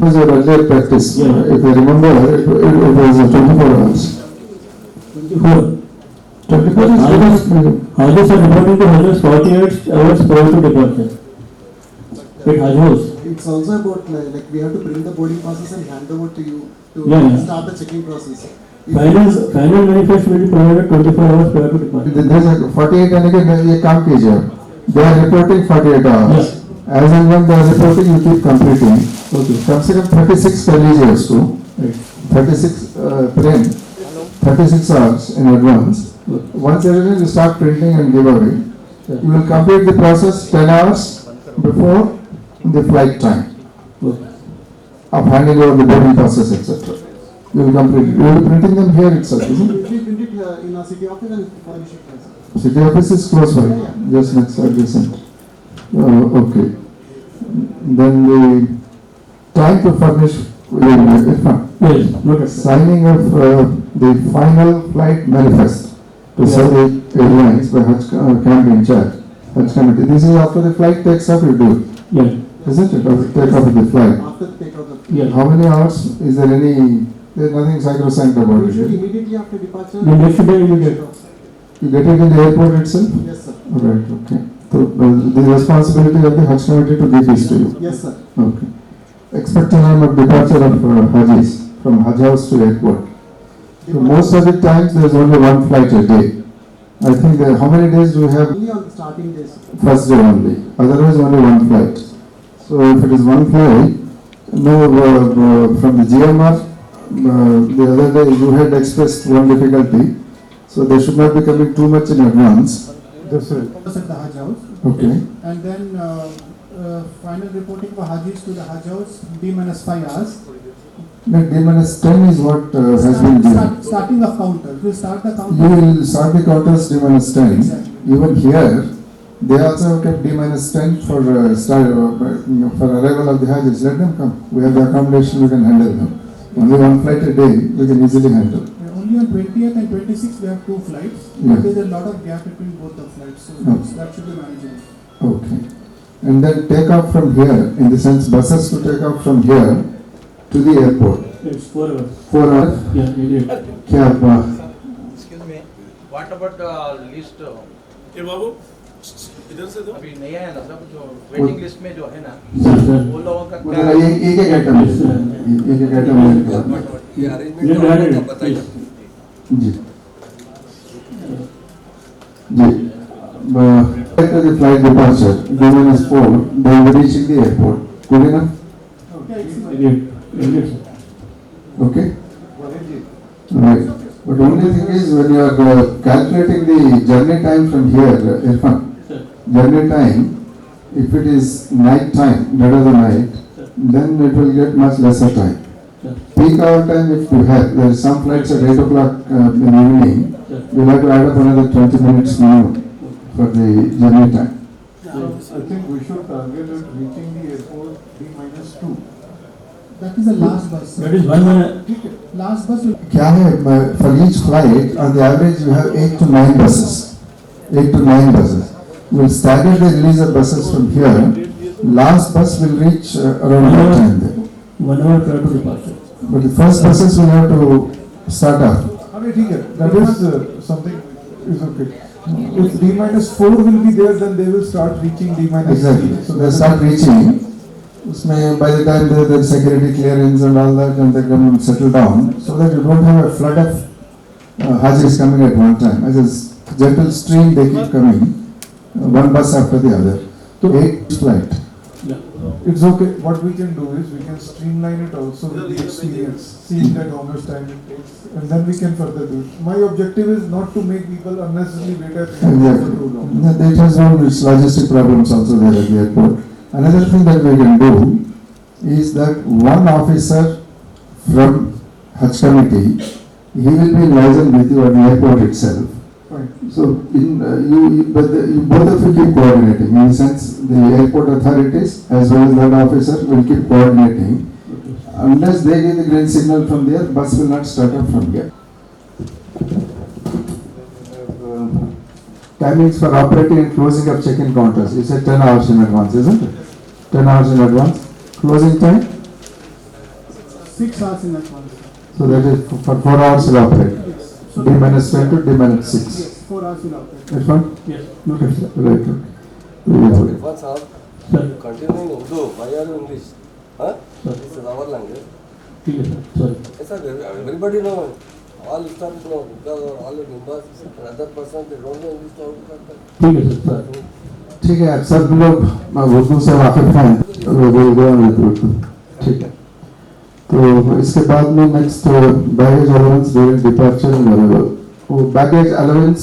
was your earlier practice? If I remember, it was 24 hours. 24. 24 is Hajjos are reporting to Hajjos 48 hours prior to departure. It Hajjos. It's also about like we have to bring the boarding passes and hand over to you to start the checking process. Final manifest will be provided 24 hours prior to departure. There's a 48 and again ये काम कीजिए. They are reporting 48 hours. As and when they are reporting, you keep completing. Okay. कम से कम 36 कर लीजिए उसको. 36 print 36 hours in advance. Once everything you start printing and give away, you will complete the process 10 hours before the flight time of handing over the boarding passes, etc. You will complete it. You will be printing them here itself, isn't it? We print it in our city office and for the ship. City office is close by, just next adjacent. Okay. Then the time to furnish signing of the final flight manifest to Saudi Airlines by Hajj camp in charge, Hajj committee. This is after the flight takes off, you do it. Yeah. Isn't it? Or take off the flight. After the takeoff of Yeah. How many hours? Is there any? There's nothing sacrosanct about it. usually immediately after departure. The next day you get. You get it in the airport itself? Yes, sir. Right, okay. So the responsibility of the Hajj committee to give this to you? Yes, sir. Okay. Expected time of departure of Hajjis from Hajj house to airport. So most of the times there's only one flight a day. I think how many days do you have? Only on the starting days. First day only. Otherwise only one flight. So if it is one flight, no, from the GMR, the other day you had expressed one difficulty. So they should not be coming too much in advance. That's right. At the Hajj house. Okay. And then final reporting for Hajjis to the Hajj house D-5 hours. No, D-10 is what has been given. Starting the counter. We start the counter. You will start the counters D-10. Exactly. Even here, they also have kept D-10 for arrival of the Hajjis. Let them come. We have the accommodation, we can handle them. Only one flight a day, we can easily handle. Only on 20th and 26th we have two flights. Yeah. There's a lot of gap between both the flights, so that should be manageable. Okay. And then take off from here, in the sense buses to take off from here to the airport. It's 4 hours. 4 hours? Yeah, immediate. क्या Excuse me, what about the list? ये बाबू इधर से दो. अभी नहीं आया ना सब जो वेटिंग लिस्ट में जो है ना वो लोगों का क्या एक आइटम एक आइटम ये अरेंजमेंट बताइए. जी जी after the flight departure, given is 4, they will be reaching the airport. Good enough? Okay? Right. But only thing is when you are calculating the journey time from here, Irfan, journey time, if it is night time, dead of the night, then it will get much lesser time. Peak hour time, if you have, there is some flights at 8 o'clock in the evening, you'll have to add up another 20 minutes minimum for the journey time. I think we should target at reaching the airport D-2. That is the last bus. That is 1 minute. Last bus will क्या है, for each flight, on the average you have 8 to 9 buses. 8 to 9 buses. We'll stagger the release of buses from here. Last bus will reach around that time there. 1 hour prior to departure. But the first buses will have to start off. That is something is okay. If D-4 will be there, then they will start reaching D-3. Exactly. So they start reaching. Usme, by the time there is security clearance and all that, and they can settle down, so that you don't have a flood of Hajis coming at one time. As a gentle stream, they keep coming, one bus after the other. So 8 flight. Yeah. it's okay. What we can do is we can streamline it also with the experience, seeing that how much time it takes, and then we can further do it. My objective is not to make people unnecessarily wait at the airport for too long. It has all its logistic problems also there at the airport. Another thing that we can do is that one officer from Hajj committee, he will be liaised with you at the airport itself. So, both of you keep coordinating. In the sense, the airport authorities as well as that officer will keep coordinating. Unless they give the green signal from there, bus will not start up from here. Timings for operating and closing of check-in counters. You said 10 hours in advance, isn't it? 10 hours in advance. Closing time? 6 hours in advance. So that is for 4 hours will operate. D minus 10 to D minus 6. Yes, 4 hours will operate. That's fine? Yes. Okay, sir. Right. Okay. Continuing Urdu, why are you English? Huh? This is our language. Yes, sir, everybody know. All staff know. Because all the members and other persons, they don't know English. ठीक है sir. ठीक है, सब लोग उर्दू से वाकिफ हैं. ठीक है. तो इसके बाद में next baggage allowance during departure वो बैगेज अलाउंस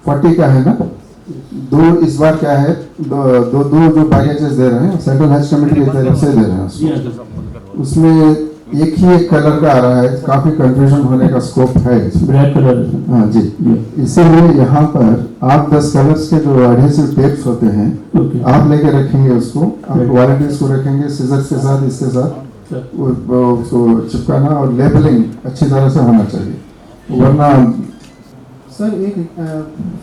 40 का है ना. दो इस बार क्या है, दो जो बैगेजेस दे रहे हैं सेंट्रल हज कमेटी की तरफ से दे रहे हैं. उसमें एक ही एक कलर का आ रहा है. काफी कंफ्यूजन होने का स्कोप है. Black colour. हाँ जी. इसीलिए यहाँ पर आप 10 कलर्स के जो एडहेसिव टेप्स होते हैं आप लेके रखेंगे उसको. आप क्वालिटीज को रखेंगे सीजर्स के साथ, इसके साथ उसको चिपकाना और लेबलिंग अच्छी तरह से होना चाहिए. वरना सर एक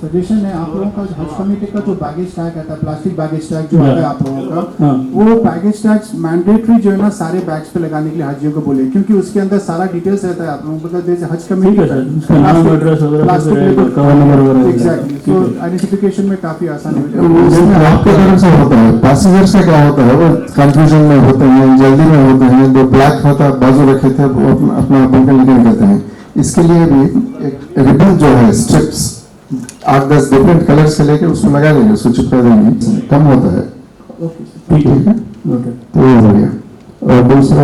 सजेशन है आप लोगों का, हज कमेटी का जो बैगेज टैग आता है, प्लास्टिक बैगेज टैग जो आता है आप लोगों का, वो बैगेज टैग मैंडेटरी जो है ना सारे बैग्स पे लगाने के लिए हाजियों को बोले, क्योंकि उसके अंदर सारा डिटेल्स रहता है आप लोगों को. जैसे हज कमेटी एग्जैक्टली, तो आइडेंटिफिकेशन में काफी आसानी हो जाती है. आपके तरफ से होता है. पैसेंजर्स का क्या होता है, वो कंफ्यूजन में होते हैं, जल्दी में होते हैं. जो ब्लैक होता है बाजू रखे थे वो अपना बुक लेके निकलते हैं. इसके लिए भी एक रिबन जो है स्ट्रिप्स 8-10 डिफरेंट कलर्स के लेके उसको लगा देंगे, उसको चिपका देंगे, कम होता है. ठीक है. तो ये हो गया. और दूसरा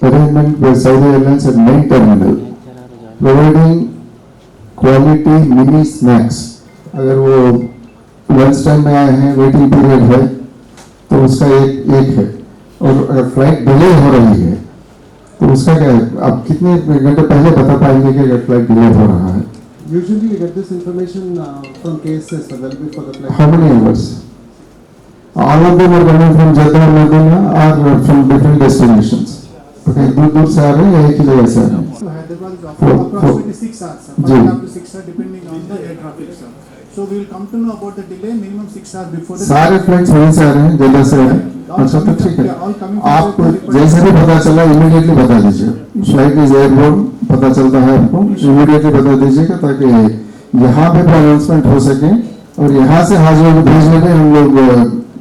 arrangement with Saudi airlines at main terminal providing quality mini snacks. अगर वो लंच टाइम में आए हैं, वेटिंग पीरियड है, तो उसका एक है. और अगर फ्लाइट डिले हो रही है तो उसका क्या है, आप कितने घंटे पहले बता पाएंगे कि अगर फ्लाइट डिले हो रहा है? Usually we get this information from cases available for the flight. How many hours? All of them are coming from Jeddah or Medina or from different destinations. Okay, दूर से आ रहे हैं, एक ही जगह से आ रहे हैं. So Hyderabad is approximately 6 hours, sir. 5 up to 6 hours depending on the air traffic, sir. So we will come to know about the delay minimum 6 hours before the. सारे फ्लाइट्स वहीं से आ रहे हैं, जद्दा से आ रहे हैं. अच्छा तो ठीक है. आपको जैसे भी पता चला इमीडिएटली बता दीजिए. फ्लाइट इज एयरबोर्न पता चलता है आपको, इमीडिएटली बता दीजिएगा ताकि यहाँ पे अनाउंसमेंट हो सके. और यहाँ से हाजिरों को भेजने में हम लोग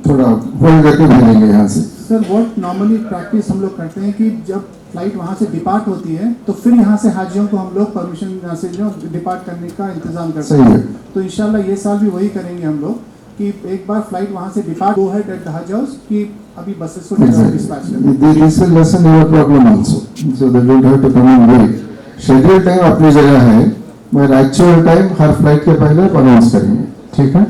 थोड़ा होल्ड करके भेजेंगे यहाँ से. सर व्हाट नॉर्मली प्रैक्टिस हम लोग करते हैं कि जब फ्लाइट वहाँ से डिपार्ट होती है तो फिर यहाँ से हाजियों को हम लोग परमिशन यहाँ से जो डिपार्ट करने का इंतजाम करते हैं. तो इंशाल्लाह ये साल भी वही करेंगे हम लोग कि एक बार फ्लाइट वहाँ से depart go ahead at the Hajj House कि अभी बसेस को डिस्पैच करें. This will lessen your problem also, so they don't have to come and wait. Schedule time अपनी जगह है, मगर एक्चुअल टाइम हर फ्लाइट के पहले अनाउंस करेंगे. ठीक है.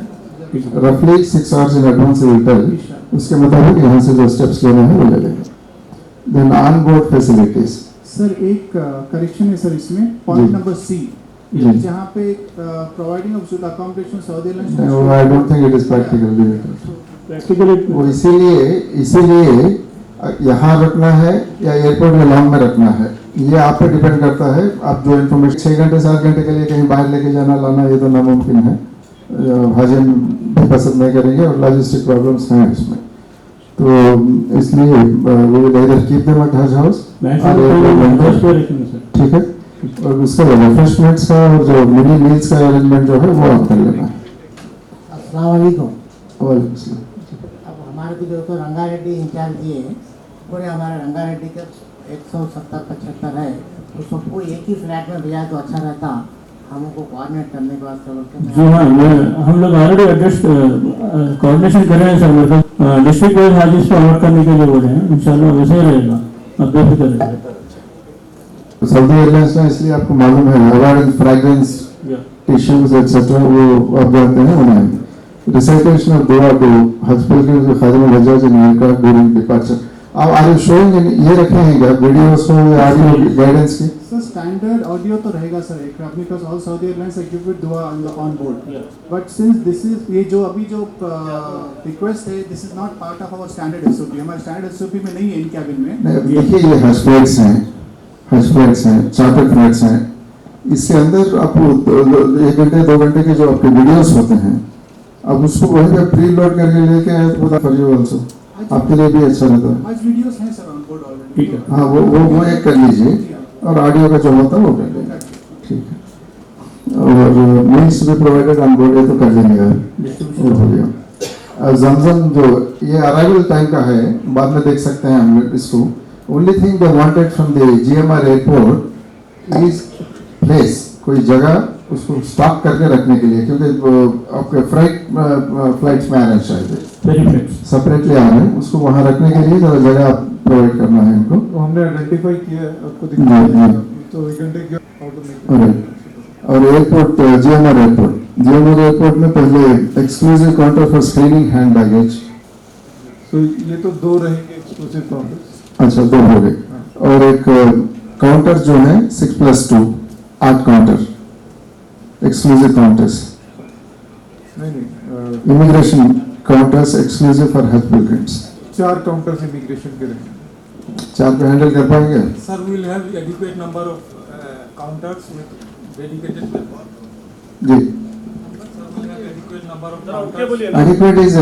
रफली 6 hours in advance will tell. उसके मुताबिक यहाँ से जो स्टेप्स लेने हैं वो ले लेंगे. Then on board facilities. Sir एक करेक्शन है सर इसमें, पॉइंट नंबर सी जहाँ पे providing of accommodation Saudi airlines. I don't think it is practical. वो इसीलिए यहाँ रखना है या एयरपोर्ट में लॉन्ग में रखना है, ये आप पे डिपेंड करता है. आप जो इन्फॉर्मेशन 6 घंटे 7 घंटे के लिए कहीं बाहर लेके जाना लाना ये तो नामुमकिन है. हाजिर भी पसंद नहीं करेंगे और लॉजिस्टिक प्रॉब्लम्स हैं इसमें. तो इसलिए वो इधर कीप देम एट हज हाउस. ठीक है. और उसका रिफ्रेशमेंट्स का और जो मिनी मील्स का अरेंजमेंट जो है वो आप कर लेना है. अस्सलाम वालेकुम. वालेकुम सलाम. अब हमारे को जो तो रंगारेड्डी इंचार्ज दिए पूरे हमारे रंगारेड्डी के 170-75 है, तो सबको एक ही फ्लैट में भेजा तो अच्छा रहता. हमको कोऑर्डिनेट करने के वास्ते बोलते हैं। जी हाँ, हम लोग ऑलरेडी एडजस्ट कोऑर्डिनेशन कर रहे हैं सर, मतलब डिस्ट्रिक्ट वाइज हाजिस पर वर्क करने के लिए बोले हैं, इंशाल्लाह वैसे ही रहेगा, अब बेफिक्र रहिए। सऊदी एयरलाइंस में इसलिए आपको मालूम है अवार्ड फ्रेग्रेंस टिश्यूज एक्सेट्रा वो अब जाते हैं उन्हें रिसाइटेशन ऑफ दुआ टू हज pilgrims Khadim Hajjaj in aircraft during departure. अब आर यू शोइंग ये रखे हैं क्या वीडियोस को आगे गाइडेंस की? सर स्टैंडर्ड ऑडियो तो रहेगा sir aircraft, because all Saudi Airlines equipped with दुआ on board, but since this is ये जो अभी जो रिक्वेस्ट है this is not part of our standard SOP, हमारे स्टैंडर्ड एसओपी में नहीं है इन कैबिन में। देखिए ये हज फ्लाइट्स हैं चार्टर्ड फ्लाइट्स हैं, इसके अंदर आपको 1 घंटे 2 घंटे के जो आपके वीडियोस होते हैं अब उसको वहीं पे प्री लोड करके लेके आए तो बता फॉर यू आल्सो, आपके लिए भी अच्छा रहता है। आज वीडियोस हैं सर ऑन बोर्ड ऑलरेडी, ठीक है, हाँ वो एक कर लीजिए और ऑडियो का जो होता है वो कर लेंगे, ठीक है। और मील्स भी प्रोवाइडेड ऑन बोर्ड है तो कर लेंगे यार, हो गया। जमजम जो ये अराइवल टाइम का है, बाद में देख सकते हैं हम इसको। Only thing they wanted from the GMR airport is place, कोई जगह उसको स्टॉक करके रखने के लिए, क्योंकि आपके फ्लाइट्स में आ रहे हैं शायद सेपरेटली आ रहे हैं, उसको वहाँ रखने के लिए जरा जगह प्रोवाइड करना है इनको। वो हमने आइडेंटिफाई किया है, आपको दिखाया तो 1 घंटे की ऑटोमेटिक। और एयरपोर्ट जीएमआर एयरपोर्ट में पहले exclusive counter for screening hand baggage, तो ये तो 2 रहेंगे एक्सक्लूसिव काउंटर। अच्छा 2 हो गए, और एक काउंटर जो है 6+2 8 काउंटर एक्सक्लूसिव काउंटर्स, नहीं इमिग्रेशन काउंटर्स एक्सक्लूसिव फॉर हज पिलग्रिम्स। 4 काउंटर्स इमिग्रेशन के रहेंगे। 4 पे हैंडल कर पाएंगे? Sir, we will have adequate number of counters with dedicated people. Ji. Adequate number of counters. Adequate is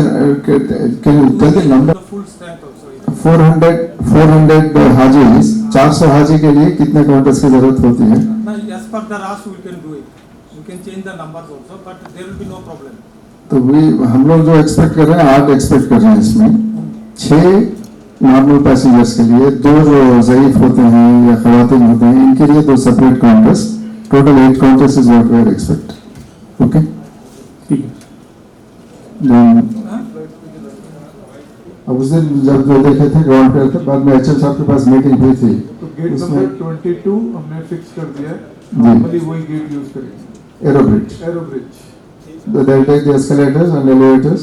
can you tell the number? Full strength also. 400 हाजीज, 400 हाजी के लिए कितने counters की जरूरत होती है? As per the rush we can do it. We can change the numbers also, but there will be no problem. तो हम लोग जो एक्सपेक्ट कर रहे हैं 8 एक्सपेक्ट कर रहे हैं इसमें, 6 नॉर्मल पैसेंजर्स के लिए, 2 जो ज़ईफ होते हैं या ख़वातीन होते हैं इनके लिए 2 separate counters, total 8 counters is what we are expect. Okay, ठीक है। अब उस दिन जब जो देखे थे ग्राउंड पे थे, बाद में एचएम साहब के पास मीटिंग हुई थी, तो गेट नंबर 22 हमने फिक्स कर दिया है, नॉर्मली वही गेट यूज करेंगे। Aerobridge they'll take the escalators and elevators,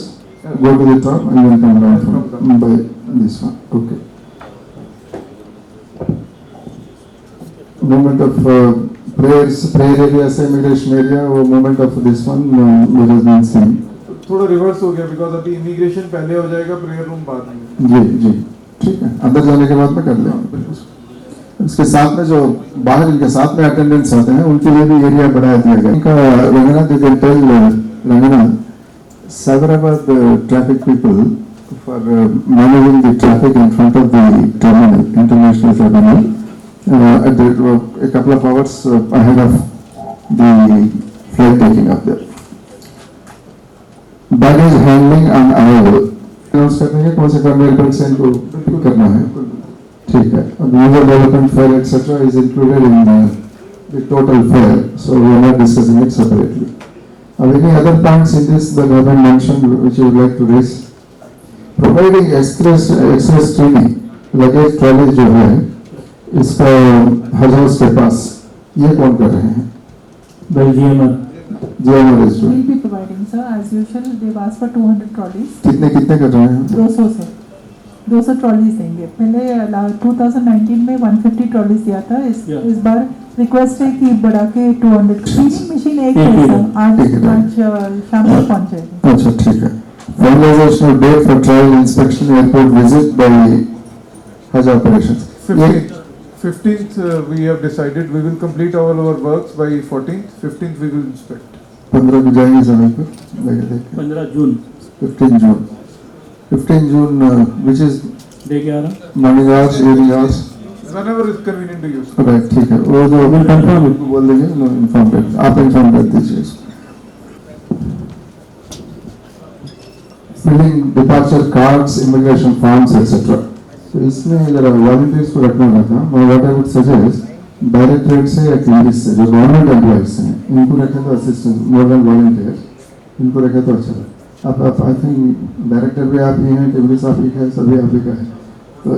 go to the top and then come down from by this one. Okay. Movement of prayer area से immigration area, वो movement of this one there has been seen. थोड़ा reverse हो गया because अभी immigration पहले हो जाएगा, prayer room बाद में। जी ठीक है, अंदर जाने के बाद में कर लेंगे। इसके साथ में जो बाहर इनके साथ में अटेंडेंट्स होते हैं उनके लिए भी एरिया बढ़ा दिया गया। इनका Rangana they can tell Rangana Cyberabad traffic people for managing the traffic in front of the terminal, international terminal, at a couple of hours ahead of the flight taking up there. Baggage handling and arrival announce करने के कौन से conveyor belt से इनको pick करना है, ठीक है। और user development fare etc. is included in the total fare, so we are not discussing it separately. Any other points in this that have been mentioned which you would like to raise? Providing express training, luggage trolley जो है इसका हज house के पास, ये कौन कर रहे हैं? GMR is doing. We'll be providing, sir. As usual, they've asked for 200 trolleys. कितने कर रहे हैं? 200 सर, 200 ट्रॉलीज देंगे। पहले 2019 में 150 ट्रॉलीज दिया था, इस बार रिक्वेस्ट है कि बढ़ा के 200। मशीन एक है सर, आज शाम को पहुंच जाएगी। अच्छा ठीक है। Finalization of date for trial inspection airport visit by Hajj operations. 15th we have decided we will complete all our works by 14th. 15th we will inspect. 15 को जाएंगे समय पर, 15 जून 15 June which is day 11 morning hours, evening hours, whenever is convenient to use. Right ठीक है। वो जो confirm बोल देंगे, इन्फॉर्म कर, आप इन्फॉर्म कर दीजिए। Filling departure cards, immigration forms etcetera, तो इसमें जरा वॉलंटियर्स को रखना था। What I would suggest directorate से या टीवी से जो गवर्नमेंट एम्प्लॉइज हैं इनको रखे तो असिस्टेंट मोर देन वॉलंटियर, इनको रखे तो अच्छा है। अब आई थिंक डायरेक्टर भी आप ही हैं, टीवी आप ही है, सभी आप ही का है। तो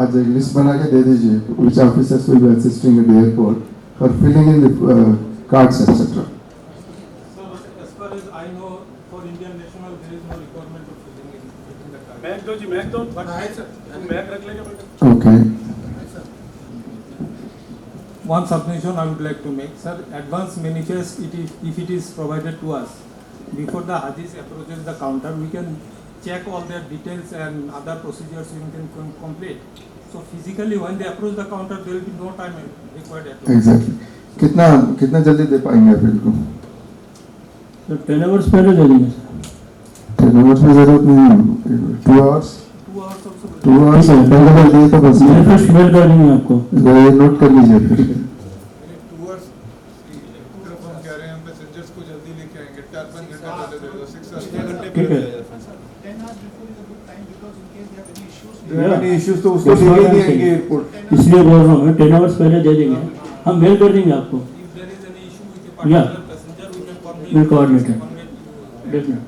आज एक लिस्ट बना के दे दीजिए which officers will be assisting at the airport for filling in the cards etc. As far as I know, for Indian national there is no requirement of filling the card. मैक दो जी, मैक दो। But I sir, मैक रख लेंगे बेटा। Okay. one submission I would like to make, sir. Advance manifest it is if it is provided to us before the Hajis approaches the counter, we can check all their details and other procedures we can complete. So physically when they approach the counter, there will be no time required at all. Exactly. कितना जल्दी दे पाएंगे आप इनको? तो 10 hours पहले दे देंगे। 10 hours में जरूरत नहीं, 2 hours. 2 hours पहले दिए तो बस। मैं फर्स्ट मेल कर देंगे आपको। ये नोट कर लीजिए फिर। 2 hours कह रहे हैं हम पैसेंजर्स को जल्दी लेके आएंगे, 4-5 घंटा पहले दे दो, 6 घंटे ठीक है। any issues तो उसको लेके नहीं आएंगे एयरपोर्ट। इसलिए बोल रहा हूँ मैं 10 hours पहले दे देंगे, हम मेल कर देंगे आपको। या we'll coordinate it. Definitely.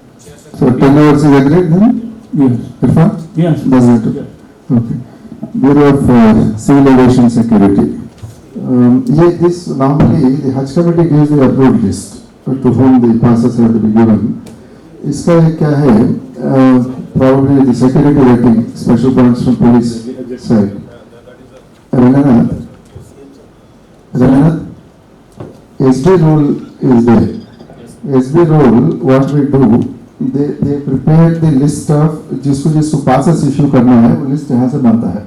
So 10 hours is agreed then? Yes. Irfan? Yes. Does it? Okay. Bureau of Civil Aviation Security. This normally the Hajj Committee gives the approved list to whom the passes have to be given. इसका क्या है? Probably the security rating, special points from police side. Rangannath, SD rule is there. SD rule, what we do, they prepare the list of जिसको passes issue करना है, वो list यहाँ से बनता है।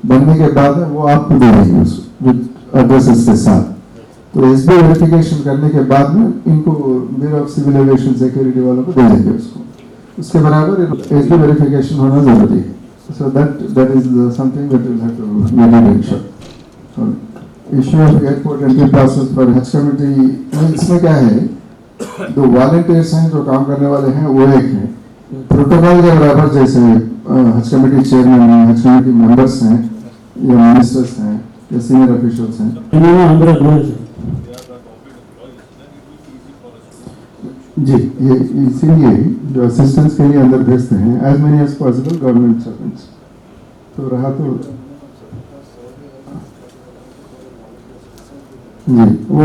बनने के बाद वो आपको दे देंगे उसको, एड्रेसेस के साथ। तो SB वेरिफिकेशन करने के बाद में इनको bureau of civil aviation security वालों को दे देंगे उसको। उसके बराबर SB वेरिफिकेशन होना जरूरी है। So that is something that will have to be ensured. Issue of airport entry passes for Hajj committee, इसमें क्या है? जो वॉलंटियर्स हैं, जो काम करने वाले हैं, वो एक है। प्रोटोकॉल के बराबर जैसे हज कमेटी चेयरमैन हैं, हज कमेटी मेंबर्स हैं, या मिनिस्टर्स हैं, या सीनियर ऑफिशियल्स हैं। जी, ये इसीलिए जो असिस्टेंस के लिए अंदर भेजते हैं, as many as possible government servants. तो रहा तो जी वो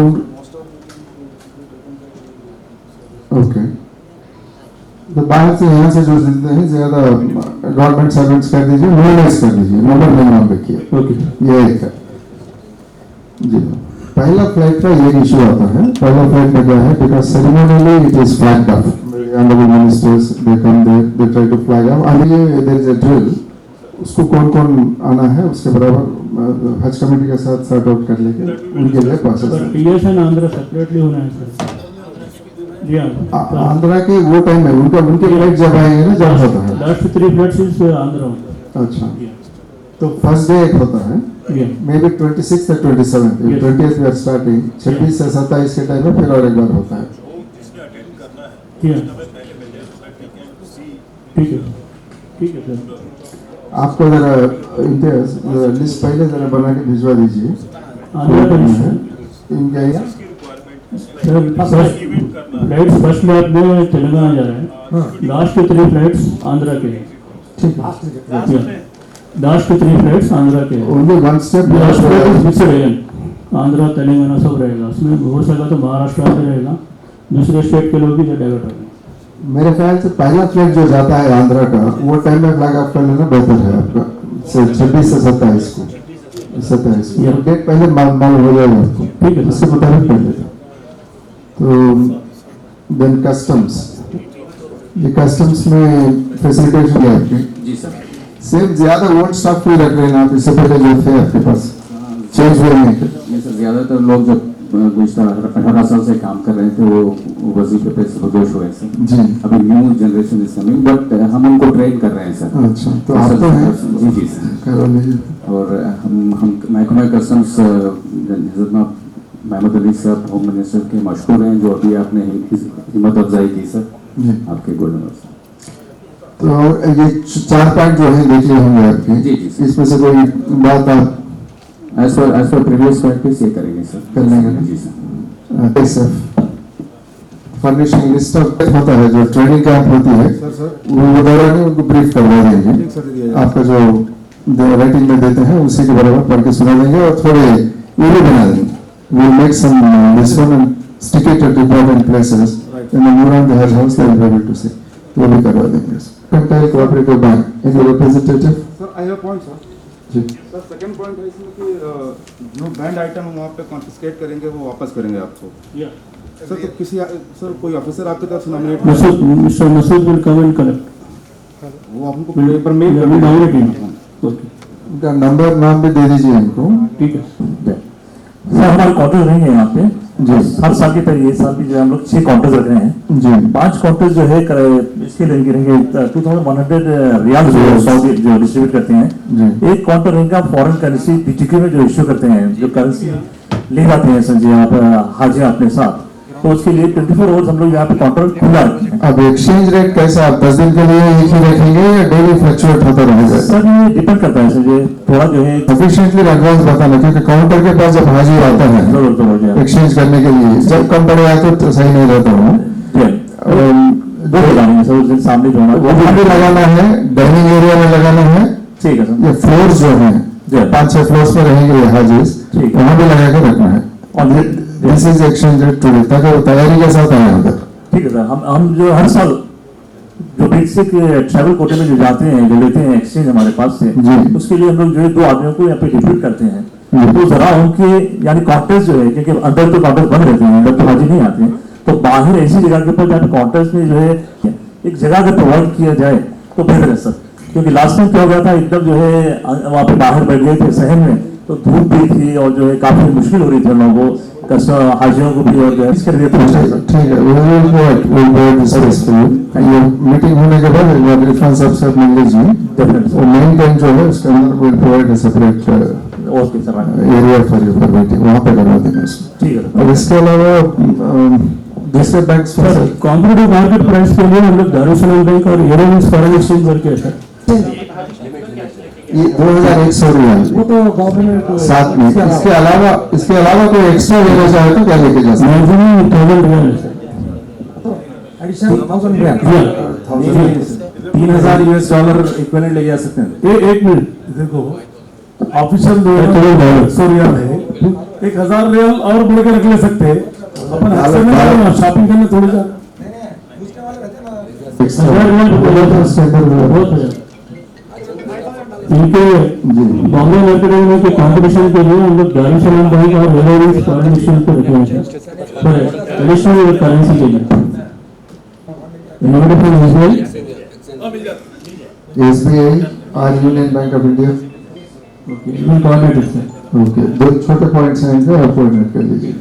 ओके। तो बाहर से यहाँ से जो जितने हैं ज्यादा गवर्नमेंट सर्वेंट्स कर दीजिए, नॉर्मलाइज कर दीजिए, नंबर नहीं नाम रखिए। ओके, ये एक है जी। पहला फ्लाइट का ये इशू आता है। पहला फ्लाइट में क्या है, because ceremonially it is flagged up, honourable ministers they come there, they try to flag up, and ये देयर इज अ ड्रिल, उसको कौन कौन आना है उसके बराबर हज कमेटी के साथ सॉर्ट आउट कर लेके उनके लिए प्रोसेस है। टीएस एंड आंध्रा सेपरेटली होना है सर। जी हां, आंध्रा के वो टाइम में उनके फ्लाइट जब आएंगे ना, जब होता है लास्ट 3 फ्लाइट्स इज आंध्रा। अच्छा, तो फर्स्ट डे एक होता है, मे बी 26 या 27, 20th वी आर स्टार्टिंग, 26 से 27 के टाइम में फिर और एक बार होता है। ठीक है सर। आपको जरा लिस्ट पहले जरा बना के भिजवा दीजिए। इनका फ्लाइट्स फर्स्ट में आपने तेलंगाना जा रहे हैं, लास्ट के 3 फ्लाइट्स आंध्रा के हैं। ठीक है, लास्ट के 3 फ्लाइट्स आंध्रा के हैं। Only one step last flight mix रहेगा, आंध्रा तेलंगाना सब रहेगा। उसमें हो सका तो महाराष्ट्र में रहेगा, दूसरे स्टेट के लोग भी डाइवर्ट होंगे। मेरे ख्याल से पहला फ्लाइट जो जाता है आंध्रा का, वो टाइम में फ्लैग ऑफ कर लेना बेहतर है आपका, 26 से 27 को, 27 को डेट पहले मालूम हो जाएगा आपको। ठीक है, उससे मुताबिक कर लेते। तो देन कस्टम्स, ये कस्टम्स में फैसिलिटेशन है आपकी? जी सर। सेम ज्यादा ओल्ड स्टॉक भी रख रहे हैं आप, इससे पहले जो थे आपके पास चेंज हुए नहीं थे? नहीं सर, ज्यादातर लोग जब गुज़श्ता 18 साल से काम कर रहे थे वो वजीफे पे बदोश हुए सर। जी, अभी new generation is coming, but हम उनको ट्रेन कर रहे हैं सर। अच्छा, तो आप तो हैं? जी सर। और हम महकमा कस्टम्स महमूद अली साहब होम मिनिस्टर के मशहूर हैं, जो अभी आपने हिम्मत अफजाई की सर आपके गोल्डन। तो ये 4 पॉइंट जो है देख लिए होंगे आपके। जी जी, इसमें से कोई बात आप एज पर प्रीवियस प्रैक्टिस ये करेंगे सर। कर लेंगे जी सर। सर फर्निशिंग लिस्ट होता है जो ट्रेनिंग कैंप होती है वो दौरान ही उनको ब्रीफ करवा देंगे। आपका जो राइटिंग में देते हैं उसी के बराबर पढ़ के सुना देंगे और थोड़े ये भी बना देंगे। we'll make some this one and stick it at important places and then around the house they will be able to see. वो भी करवा देंगे। Compare cooperative bank. Any representative? Sir, I have a point, sir. जी। Sir second point है इसमें कि जो band item हम वहाँ पे कॉन्फिस्केट करेंगे वो वापस करेंगे आपको। सर तो किसी सर कोई ऑफिसर आपकी तरफ से nominate mister Masood will come and collect. वो हमको पेपर मेल कर उनका नंबर नाम भी दे दीजिए इनको। ठीक है सर हमारे क्वार्टर रहेंगे यहाँ पे जी। हर साल की तरह ये साल भी जो है हम लोग 6 काउंटर्स रख रहे हैं जी। 5 काउंटर्स जो है इसके रहेंगे 2100 रियाल जो डिस्ट्रीब्यूट करते हैं। एक काउंटर रहेगा फॉरेन करेंसी पीटीक्यू में जो इश्यू करते हैं जो करेंसी ले जाते हैं सर जी आप हाजिर अपने साथ, तो उसके लिए 24 आवर्स हम लोग यहाँ पे काउंटर खुला रखते हैं। अब एक्सचेंज रेट कैसा आप 10 दिन के लिए एक ही रखेंगे या डेली फ्लक्चुएट होता रहेगा? सर ये डिपेंड करता है सर, ये थोड़ा जो है सफिशिएंटली एडवांस बताना क्योंकि काउंटर के पास जब हाजिर आता है एक्सचेंज करने के लिए जब कंपनी आते तो सही नहीं रहता हूँ सर सामने जो वो भी लगाना है, डाइनिंग एरिया में लगाना है। ठीक है सर। ये फ्लोर्स जो है 5-6 फ्लोर्स पर रहेंगे हाजिर वहाँ भी लगा के रखना है और this is exchange rate today ताकि वो तैयारी के साथ आए उधर। ठीक है सर। हम जो हर साल जो बेसिक ट्रैवल कोटे में जो जाते हैं जो लेते हैं एक्सचेंज हमारे पास से उसके लिए हम लोग जो है 2 आदमियों को यहाँ पे डिप्यूट करते हैं तो जरा उनके यानी काउंटर्स जो है क्योंकि अंदर तो काउंटर्स बंद रहते हैं अंदर तो हाजिर नहीं आते हैं तो बाहर ऐसी जगह के ऊपर जहाँ पे काउंटर्स में जो है एक जगह अगर प्रोवाइड किया जाए तो बेहतर है सर। क्योंकि लास्ट टाइम क्या हो गया था एकदम जो है वहाँ पे बाहर बैठ गए थे सहन में तो धूप भी थी और जो है काफी मुश्किल हो रही थी लोगों को कस्टमर हाजिरों को भी और जो है इसके लिए ठीक है मीटिंग होने के बाद इरफान साहब से मिल लीजिए और मेन टाइम जो है उसके अंदर will provide separate area for you for meeting वहाँ पे करवा देंगे। ठीक है। और इसके अलावा दूसरे बैंक्स पर कॉम्पिटिटिव मार्केट प्राइस के लिए हम लोग दारुसलाम बैंक और एरोविंस फॉरेन एक्सचेंज करके है ये 2100 रियाल वो तो गवर्नमेंट साथ में इसके अलावा कोई एक्स्ट्रा लेना चाहे तो क्या लेके जा सकते हैं? 1000 riyal additional 1000 riyal 3000 US dollar equivalent ले जा सकते हैं। एक मिनट देखो ऑफिशियल 100 रियाल है 1000 रियाल और बढ़ के रख ले सकते हैं अपन शॉपिंग करने थोड़ी सा इनके बॉम्बे मार्केटिंग में के कंपटीशन के लिए हम लोग दारुसलाम बैंक और एरोविंस फॉरेन एक्सचेंज को रखे हैं पर एडिशनल करेंसी के लिए SBI और union bank of India okay 2 छोटे पॉइंट्स हैं इनके आप कोऑर्डिनेट कर लीजिए।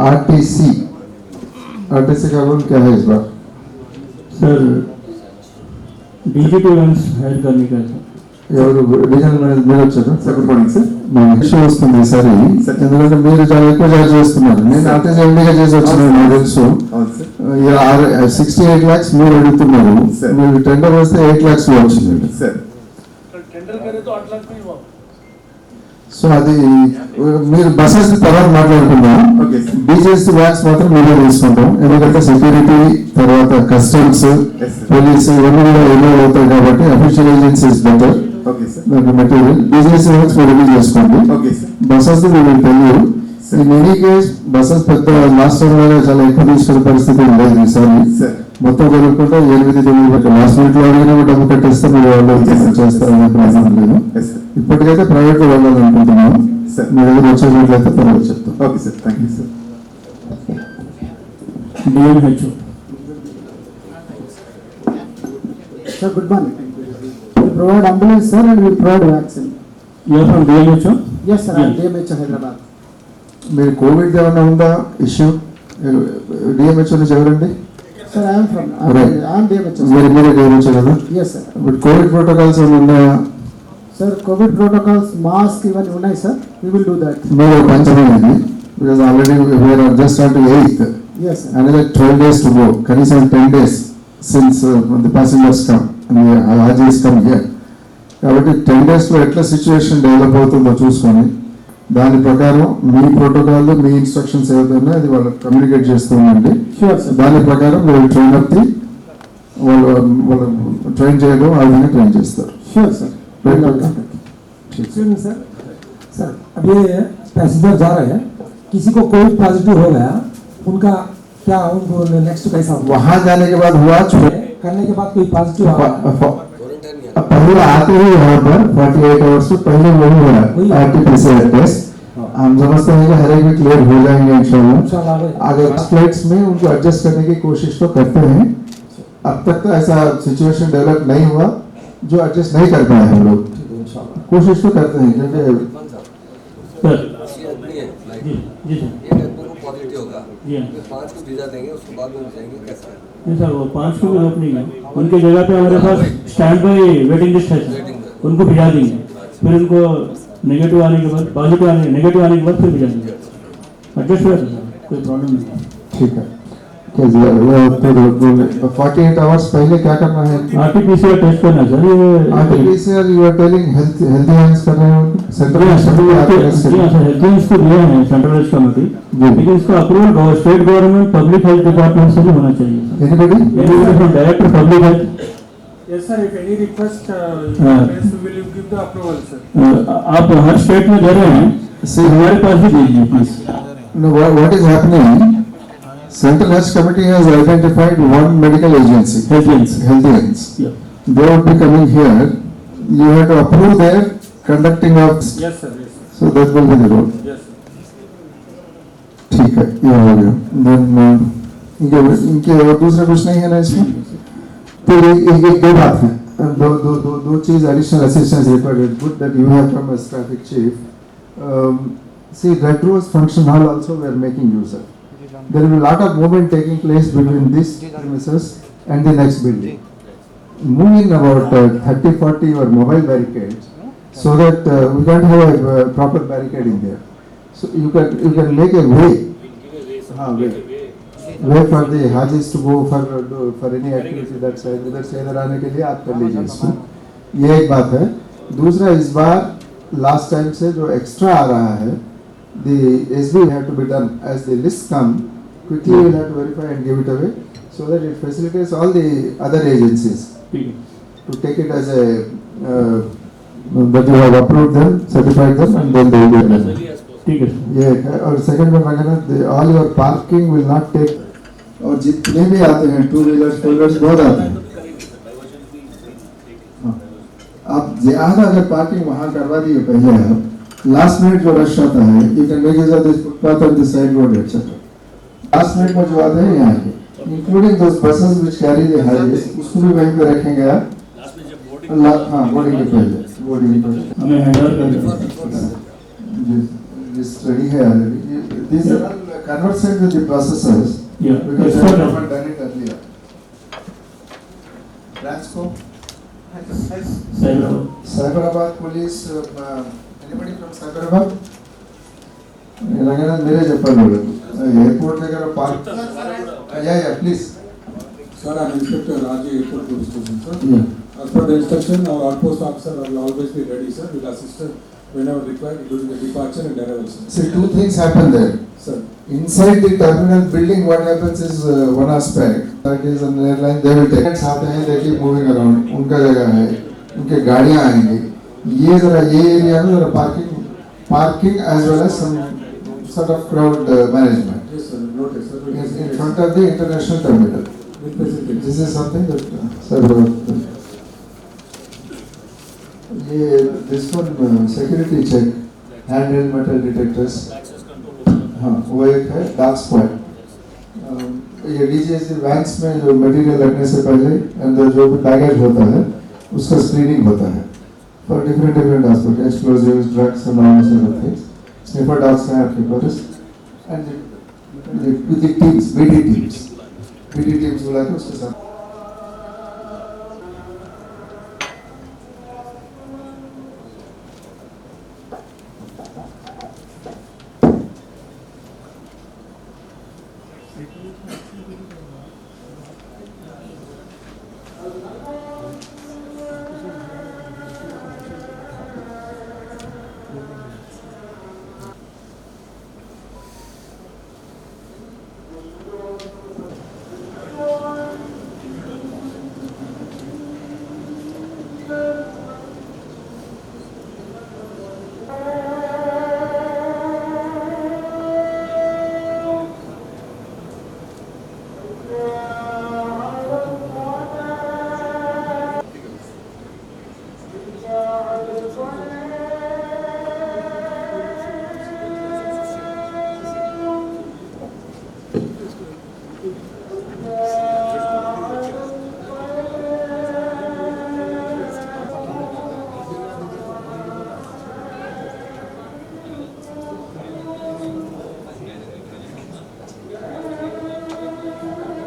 आरटीसी का रोल क्या है इस बार? सर डिजिटल वंस हेड करने का है ఎవరు రీజనల్ మేనేజర్ మీరు వచ్చారు? Good morning sir. మా ఇష్యూ వస్తుంది ఈసారి ఎందుకంటే మీరు చాలా ఎక్కువ చార్జ్ చేస్తున్నారు. నేను ఆర్టీసీ ఎండీగా చేసి వచ్చినాను నాకు తెలుసు 68 lakhs మీరు అడుగుతున్నారు మీరు టెండర్ వస్తే 8 lakhs వచ్చింది సార్. సో అది మీరు బసెస్ తర్వాత మాట్లాడుకుందాం. డీజీఎస్టీ వ్యాక్స్ మాత్రం మీరే తీసుకుంటాం ఎందుకంటే సెక్యూరిటీ తర్వాత కస్టమ్స్ పోలీసు ఇవన్నీ కూడా ఇన్వాల్వ్ అవుతాయి కాబట్టి అఫీషియల్ ఏజెన్సీస్ బెటర్ దానికి మెటీరియల్ డీజీఎస్టీ వ్యాక్స్ మీరు రిలీజ్ చేసుకోండి. బసెస్ తెలియదు ఇన్ ఎనీ కేస్ బసెస్ పెద్ద లాస్ట్ టైం లాగా చాలా ఎక్కువ తీసుకునే పరిస్థితి ఉండేది ఈసారి మొత్తం జరుగుతుంటే 8-9 లాస్ట్ మినిట్ లో అడిగినా డబ్బు కట్టేస్తే మీరు వాళ్ళు చేస్తారనే ప్రశ్న లేదు. ఇప్పటికైతే ప్రైవేట్ లో వెళ్ళాలనుకుంటున్నాను మీ దగ్గర వచ్చేట్లయితే తర్వాత చెప్తాను. Okay sir thank you sir. DMHO Sir, good morning. We provide ambulance, sir, and we provide vaccine. You are from DMHO? Yes, sir. I am DMHO Hyderabad. మీరు కోవిడ్ ఏమైనా ఉందా ఇష్యూ? డిఎంహెచ్ఓ నుంచి ఎవరండి? Sir, I am from. I am DMHO. మీరు DMHO కదా? Yes, sir. But Covid protocols ఏమైనా ఉన్నాయా? Sir, COVID protocols, mask even ఉన్నాయి, sir. We will do that. మీరు పంచమైంది because already we are just at 8th. Yes, sir. Another 12 days to go. కనీసం 10 days since the passengers come and the Hajis come here. కాబట్టి 10 days లో ఎట్లా situation develop అవుతుందో చూసుకొని దాని ప్రకారం మీ protocol మీ instructions ఏవైతే ఉన్నాయో అది వాళ్ళకి కమ్యూనికేట్ చేస్తూ ఉండండి. దాని ప్రకారం వాళ్ళు ట్రైన్ అప్ వాళ్ళు ట్రైన్ చేయడం ఆ విధంగా ట్రైన్ చేస్తారు. श्योर सर सर सर अब ये पैसेंजर जा रहे हैं, किसी को कोविड पॉजिटिव हो गया, उनका क्या उनको नेक्स्ट कैसा होगा? वहां जाने के बाद हुआ करने के बाद कोई पॉजिटिव पहले आते ही यहाँ पर 48 आवर्स से पहले वही हुआ RT-PCR टेस्ट. हम समझते हैं कि हर एक भी क्लियर हो जाएंगे इंशाल्लाह. अगर फ्लाइट्स में उनको एडजस्ट करने की कोशिश तो करते हैं. अब तक तो ऐसा सिचुएशन डेवलप नहीं हुआ जो एडजस्ट नहीं कर पाए हम लोग. कोशिश तो करते हैं क्योंकि पॉजिटिव होगा, 5 को वीजा देंगे, उसके बाद में जाएंगे कैसा है? नहीं सर, वो 5 को भी रोक नहीं है. उनके जगह पे हमारे पास स्टैंड बाई वेटिंग लिस्ट है सर, उनको भिजा देंगे. फिर उनको नेगेटिव आने के बाद पॉजिटिव आने नेगेटिव आने के बाद फिर भिजा देंगे. एडजस्ट हुआ सर, कोई प्रॉब्लम नहीं. ठीक है. 48 आवर्स पहले क्या करना है? RT-PCR टेस्ट करना सर. ये RT-PCR you are telling healthy hands कर रहे हो सेंट्रल हेल्थ को दिया है सेंट्रलाइज कमेटी, लेकिन इसका approval state government public health department से भी होना चाहिए. Anybody director public health. Yes sir, if any request will you give the approval sir? आप हर स्टेट में दे रहे हैं, हमारे पास भी दीजिए please. No, what is happening? Central Health Committee has identified one medical agency, Healthians. Yeah. They would be coming here. You have to approve their conducting of. Yes sir, yes sir. So that will be the role. Yes sir. ठीक है, ये हो गया. Then इनके और दूसरा कुछ नहीं है ना इसमें? तो एक दो बात है. दो चीज additional assistance required. Good that you have from as traffic chief. See, Red Rose function hall also we are making use of. There will be a lot of movement taking place between this premises and the next building. Moving about 30-40 or mobile barricades so that we can't have a proper barricading there. So you can make a way. Way for the Hajis to go for any activity that side. इधर से इधर आने के लिए आप कर लीजिए इसको. ये एक बात है. दूसरा, इस बार लास्ट टाइम से जो एक्स्ट्रा आ रहा है, the SB have to be done as the list come. Quickly we will have to verify and give it away so that it facilitates all the other agencies to take it as a that you have approved them, certified them, and then they will be done. ठीक है. Yeah, और second one again, all your parking will not take. और जितने भी आते हैं 2 wheelers 4 wheelers बहुत आते हैं. आप ज्यादा अगर पार्किंग वहाँ करवा दिए पहले आप, लास्ट मिनट जो रश आता है, you can make use of this footpath and the side road etc. Last minute में जो आते हैं यहाँ के, including those buses which carry the highways, उसको भी वहीं पे रखेंगे आप. हाँ, बोर्डिंग के पहले. हमें हैंडल कर this ready है already. These are all conversant with the processors. Yeah. Because they have not done it earlier. Transco. Cyberabad police. Anybody from Cyberabad? लगाना मेरे जब पर बोले. Airport में करो park. Yeah, please. Sir, I'm Inspector Raji, Airport Police Station, sir. Yeah. As per the instruction, our outpost officer will always be ready, sir. Will assist whenever required during the departure and arrival, sir. See, two things happen there. Sir. Inside the terminal building, what happens is one aspect. That is an airline. They will take. आते हैं, they keep moving around. उनका जगह है, उनके गाड़ियाँ आएंगी. ये जरा ये एरिया में जरा parking as well as some sort of crowd management. Yes, sir. Notice, sir. In front of the international terminal. This is something that this one security check, handheld metal detectors. हाँ, वो एक है dark squad. ये डीजीएससी vans में जो material रखने से पहले अंदर जो भी बैगेज होता है, उसका स्क्रीनिंग होता है. For different aspects, explosives, drugs, and all sorts of things. Sniffer dogs हैं आपके पास, and the teams, BD teams बुला के उसके साथ.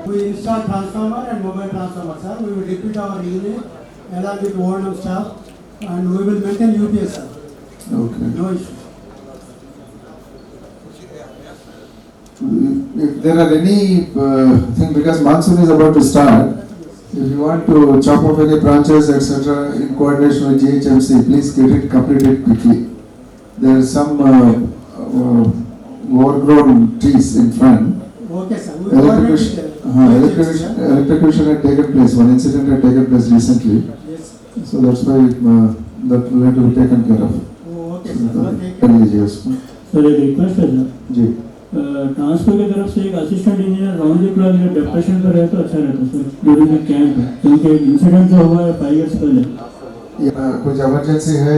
We install transformer and mobile transformer, sir. We will repeat our unit along with O&M staff, and we will maintain UPS, sir. Okay. No issue. If there are any thing, because monsoon is about to start, if you want to chop off any branches, etc., in coordination with GHMC, please get it completed quickly. There is some overgrown trees in front. Okay, sir. We will Electrocution had taken place. One incident had taken place recently. Yes. So that's why that will have to be taken care of. Okay, sir. कर लीजिए उसको. Sir एक request है sir जी. Transfer की तरफ से एक assistant engineer round the clock अगर डेप्रेशन पर रहे तो अच्छा रहता सर ड्यूरिंग द कैंप, क्योंकि इंसिडेंट जो हुआ है 5 इयर्स पहले, कुछ इमरजेंसी है,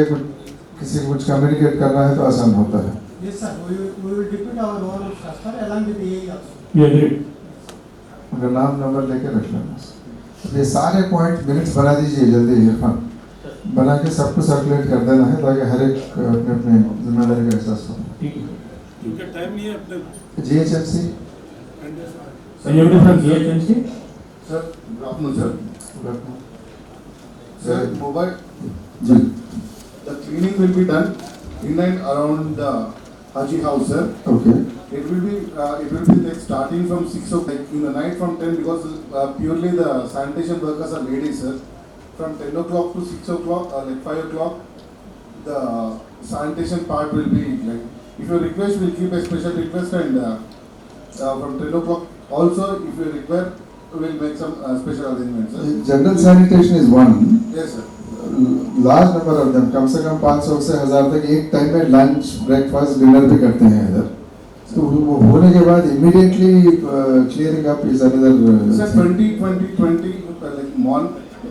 किसी को कुछ कम्युनिकेट करना है तो आसान होता है. Yes, sir. We will repeat our O&M staff, sir, along with the AA also. ये एग्री. उनका नाम नंबर लेके रख लेना. ये सारे पॉइंट मिनट्स बना दीजिए जल्दी इरफान, बना के सबको सर्कुलेट कर देना है ताकि हर एक अपने अपने जिम्मेदारी का एहसास हो. ठीक है. क्योंकि टाइम नहीं है अपने. GHMC. Anybody from GHMC? Sir, good afternoon, sir. Sir, mobile. जी. The cleaning will be done in and around the Haji house, sir. Okay. It will be like starting from 6 o'clock in the night from 10, because purely the sanitation workers are ladies, sir. From 10 o'clock to 6 o'clock, like 5 o'clock, the sanitation part will be like. If you request, we'll keep a special request, and from 10 o'clock also, if you require, we'll make some special arrangements, sir. General sanitation is one. Yes, sir. Large number of them, कम से कम 500 से 1000 तक एक time में lunch, breakfast, dinner भी करते हैं इधर. तो वो होने के बाद immediately clearing up is another. Sir, 20, like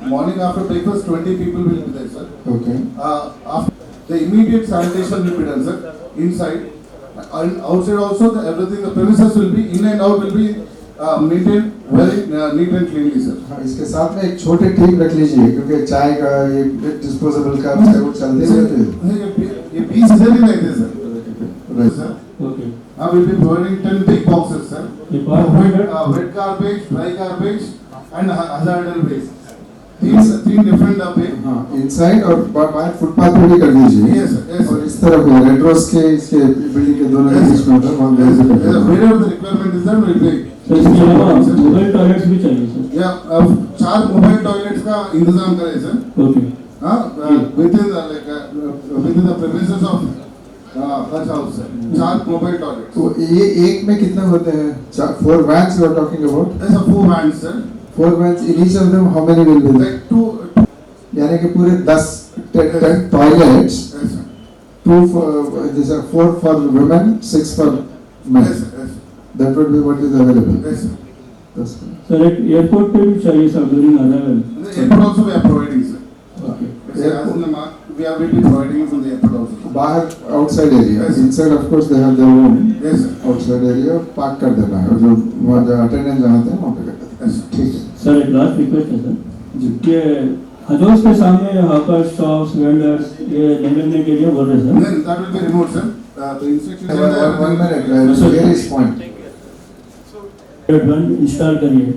morning after breakfast, 20 people will be there, sir. Okay. After the immediate sanitation will be done, sir. Inside and outside also, everything, the premises will be in and out will be maintained very neat and cleanly, sir. हाँ, इसके साथ में एक छोटे team रख लीजिए, क्योंकि चाय का ये डिस्पोजेबल का वो चलते रहते हैं. ये 20 हजार ही नहीं थे, sir. Right. Sir. Okay. We will be providing 10 big boxes, sir. Wet garbage, dry garbage, and hazardous waste. तीन different bin. हाँ, inside और बाहर फुटपाथ पे भी कर दीजिए. Yes, sir. Yes, sir. और इस तरफ रेड रोज के इसके बिल्डिंग के दोनों के बीच में होता है, वहाँ Yes, वैसे sir. करते हैं. Wherever the requirement is there, we'll be. Sir इसके अलावा मोबाइल टॉयलेट्स भी चाहिए सर. Yeah, 4 मोबाइल टॉयलेट्स का इंतजाम करें, sir. Okay. Within the premises of Hajj house, sir. 4 mobile toilets. तो ये एक में कितना होते हैं? 4 vans you are talking about? Yes, sir. 4 vans, sir. 4 vans. In each of them, how many will be there? Like 2. यानी कि पूरे 10 toilets. Yes, sir. 2 for these are 4 for women, 6 for men. Yes, sir. Yes, sir. That would be what is available. Yes, sir. That's fine. Sir एक airport पे भी चाहिए sir during arrival. The airport also we are providing, sir. Okay. As in the mark, we are will be providing from the airport also. बाहर outside area. Yes. Inside of course they have their own. Yes, sir. Outside area park कर देना है, और जो वहाँ जो attendant जहाँ थे वहाँ पे कर देना है. Yes, sir. ठीक है. सर एक लास्ट रिक्वेस्ट है सर. ये हजोस के सामने हॉकर शॉप्स, वेंडर्स ये लगने के लिए बोल रहे sir. Then that will be removed, sir. The instructions. One minute. Here is point. Install करिए,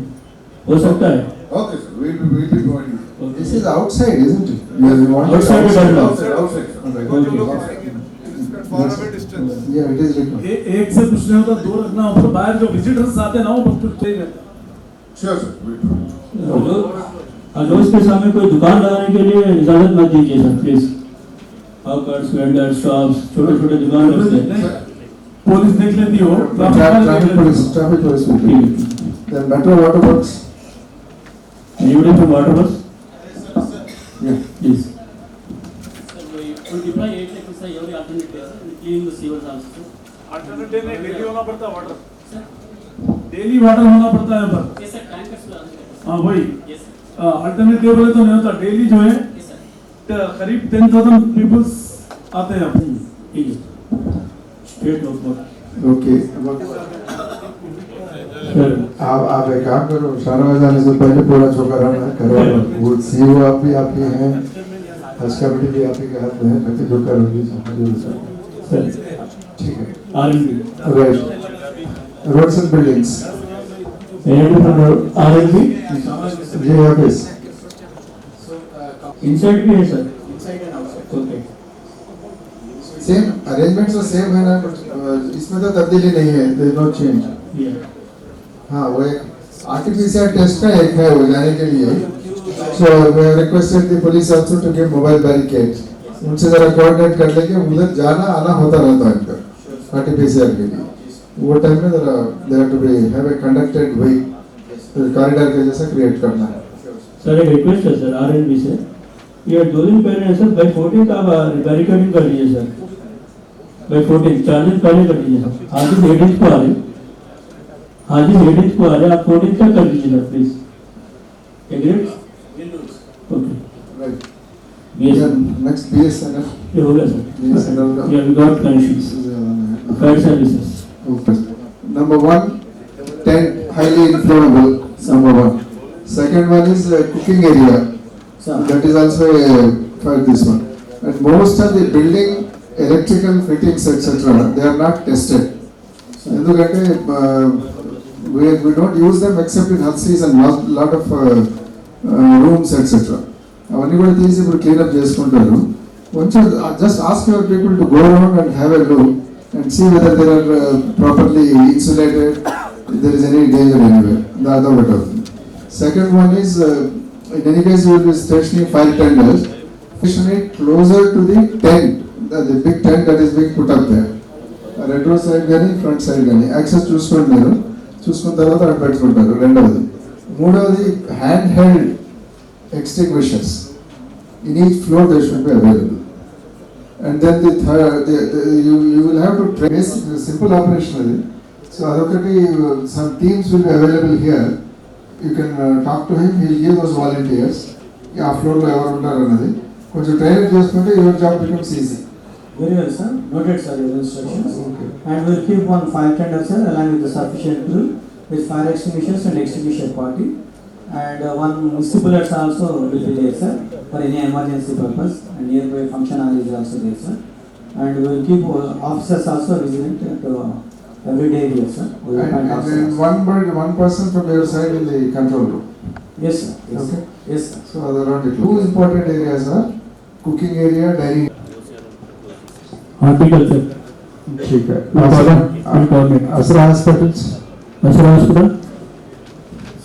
हो सकता है. Okay, sir. We will be providing. This is outside, isn't it? Outside is allowed. Outside. Yeah, it is required. एक से कुछ नहीं होता, 2 रखना होता. बाहर जो विजिटर्स आते हैं ना वो बहुत ठीक है. Sure, sir. हजोस के सामने कोई दुकान लगाने के लिए इजाजत मत दीजिए sir please. Hawkers, vendors, shops, छोटे-छोटे दुकान रखते हैं. पुलिस देख लेती हो. Traffic police will be. Then metro water works. Anybody from water works? Yeah. Please. Sir, we deploy 8 like this every alternate day, sir. Cleaning the sewers also. Alternate day में daily होना पड़ता है water. Sir. Daily water होना पड़ता है यहाँ पर. Yes, sir. Tankers में आते हैं. हाँ वही. Yes, sir. अल्टरनेट डे बोले तो नहीं होता, डेली जो है. Yes, sir. करीब 10,000 पीपल्स आते हैं यहाँ. ठीक है. Straight note. Okay. आप एक काम करो, शाना में जाने से पहले पूरा चौका रहना करो. वो सीईओ आप ही हैं, हज कमेटी भी आप ही के हाथ में है, बाकी जो करोगे ठीक है. R&D. Right. Roads and buildings. Anybody from the RLB? जी ऑफिस Inside भी है सर? Inside and outside. Okay. Same arrangements तो सेम है ना, बट इसमें तो तब्दीली नहीं है, देयर नो चेंज। हाँ, वो एक आर्टिफिशियल टेस्ट का एक है वो जाने के लिए। So we have requested the police also to give mobile barricade, उनसे जरा कोऑर्डिनेट कर लेके उधर जाना आना होता रहता है इनका आर्टिफिशियल के लिए। वो टाइम में जरा they have to be have a conducted way, corridor के जैसा क्रिएट करना है। सर एक रिक्वेस्ट है सर आरएनबी से, ये 2 दिन पहले है सर, बाई 14 आप बैरिकेडिंग कर लीजिए सर, बाई 14 4 दिन पहले कर लीजिए सर। आज 18 को आ रहे, आज 18 को आ रहे, आप 14 तक कर लीजिए sir please. Agreed? Okay right. Next BSNL ये हो गया sir. BSNL we got connections fire services. Okay. Number 1, tent highly inflammable. Number 1. Second one is cooking area. That is also for this one. And most of the building electrical fittings etc. they are not tested. ఎందుకంటే we don't use them except in Halsis and lot of rooms etc. అవన్నీ కూడా తీసి ఇప్పుడు clean up చేసుకుంటారు. కొంచెం just ask your people to go around and have a look and see whether they are properly insulated, if there is any danger anywhere. The other better. Second one is, in any case you will be stationing fire tenders, stationing closer to the tent, the big tent that is being put up there. Retro side gani, front side gani. Access చూసుకుంటారు, చూసుకున్న తర్వాత అక్కడ పెట్టుకుంటారు. రెండవది. మూడవది handheld extinguishers. In each floor they should be available. And then the third, you will have to train. Basic, simple operation. So adokati, some teams will be available here. You can talk to him. He will give those volunteers. Yeah, floor lo evaru untaru anadi. Konచెం training chestunte your job becomes easy. Very well sir. Noted sir your instructions. Okay. And we will keep one fire tender sir along with the sufficient crew with fire extinguishers and extinguisher party. And one municipal also will be there sir for any emergency purpose, and nearby function hall is also there sir. And we will keep officers also vigilant to every day here sir. And then one person from your side in the control room. Yes sir. Yes. Okay. Yes sir. So around it. 2 important areas are cooking area, dining. Horticulture. ठीक है. असरा hospitals. असरा hospital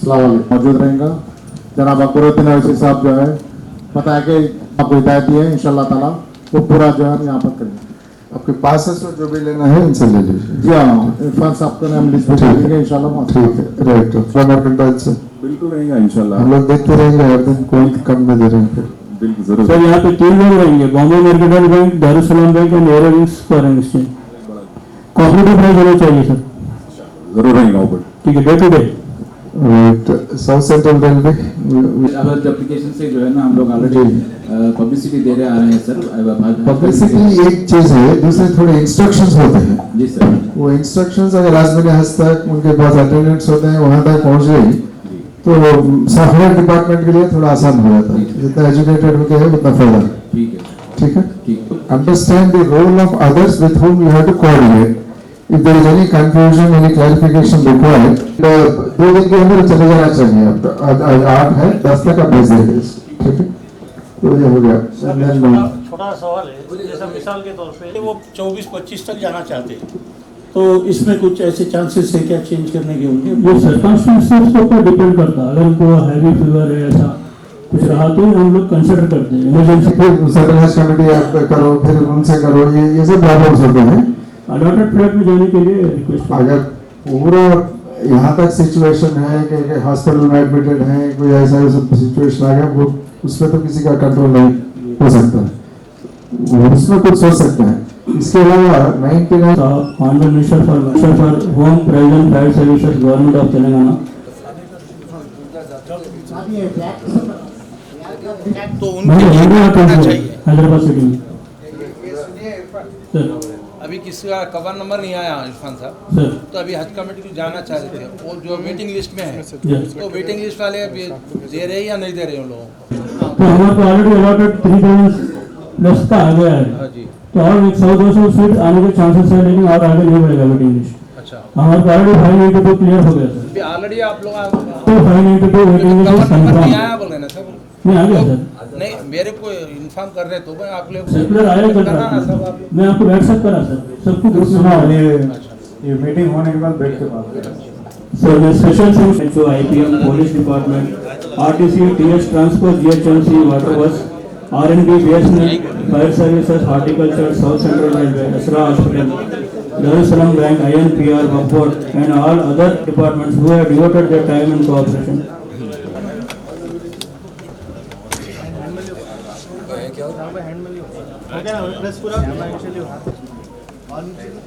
मौजूद रहेगा। जनाब अकबरुद्दीन अवैसी साहब जो है पता है कि आपको हिदायत दी है, इंशाल्लाह ताला वो पूरा जो है यहाँ पर करेंगे। आपके पास है जो भी लेना है इनसे ले लीजिए। जी हाँ, इरफान साहब को हम लिस्ट भेज देंगे इंशाल्लाह। ठीक है, राइट। फंडामेंटल से बिल्कुल रहेगा इंशाल्लाह। हम लोग देखते रहेंगे हर दिन कौन कम में दे रहे हैं। बिल्कुल जरूर सर। यहाँ पे 3 लोग रहेंगे, Bombay Mercantile Bank, Darussalam Bank and Air Wings Foreign Exchange. Cooperative price होना चाहिए सर। जरूर रहेगा ऊपर। ठीक है, day to day. Right. South Central Railway application से जो है ना हम लोग ऑलरेडी पब्लिसिटी दे रहे आ रहे हैं सर। पब्लिसिटी एक चीज है, दूसरे थोड़े इंस्ट्रक्शंस होते हैं। जी सर। वो इंस्ट्रक्शंस अगर लास्ट मिनट तक उनके पास अटेंडेंट्स होते हैं वहां तक पहुंच गई तो सॉफ्टवेयर डिपार्टमेंट के लिए थोड़ा आसान हो जाता है। जितना एजुकेटेड होते हैं उतना फायदा। ठीक है। ठीक है। Understand the role of others with whom you have to coordinate. If there is any confusion, any clarification required, 2 दिन के अंदर चले जाना चाहिए। अब 8 है, 10 तक आप भेज देंगे। ठीक है, तो ये हो गया। छोटा सवाल है, जैसा मिसाल के तौर पे वो 24-25 तक जाना चाहते हैं, तो इसमें कुछ ऐसे चांसेस है क्या चेंज करने के होंगे? वो सर्कमस्टेंसेस के ऊपर डिपेंड करता है। अगर उनको हैवी फीवर है ऐसा कुछ रहा तो हम लोग कंसिडर करते हैं इमरजेंसी। फिर सर्विलेंस कमेटी आप करो, फिर उनसे करो, ये सब प्रॉब्लम्स होते हैं। अलॉटेड फ्लैट में जाने के लिए रिक्वेस्ट। अगर पूरा यहाँ तक सिचुएशन है कि हॉस्पिटल में एडमिटेड है, कोई ऐसा सिचुएशन आ गया, वो उसमें तो किसी का कंट्रोल नहीं हो सकता है, उसमें कुछ सोच सकते हैं। इसके अलावा 99 honourable minister for home present fire services government of Telangana. तो उनके हैदराबाद सिटी में अभी किसी का कवर नंबर नहीं आया इरफान साहब, तो अभी हज कमेटी को जाना चाह रहे थे, वो जो वेटिंग लिस्ट में है, तो वेटिंग लिस्ट वाले अभी दे रहे हैं या नहीं दे रहे उन लोगों को? तो हमारे को ऑलरेडी अलॉटेड 3000 प्लस का आ गया है, तो और 100-200 सीट आने के चांसेस है, लेकिन और आगे नहीं बढ़ेगा वेटिंग लिस्ट। अच्छा हमारे को ऑलरेडी 582 क्लियर हो गया सर। ऑलरेडी आप लोग तो 582 वेटिंग लिस्ट कंफर्म नहीं आया बोल रहे ना सर? नहीं आ गया सर। नहीं मेरे को इन्फॉर्म कर रहे तो मैं आप लोग सर्कुलर आया कल रात, मैं आपको व्हाट्सएप करा सर, सबको ग्रुप में। ये मीटिंग होने के बाद बैठ के बात करें। So the special things to IPM, Police Department, RTC, TS Transport, GHMC, Waterworks, R&B, BSNL, Fire Services, Horticulture, South Central Railway, Asra Hospital, Darussalam Bank, INPR, Bufford, and all other departments who have devoted their time and cooperation.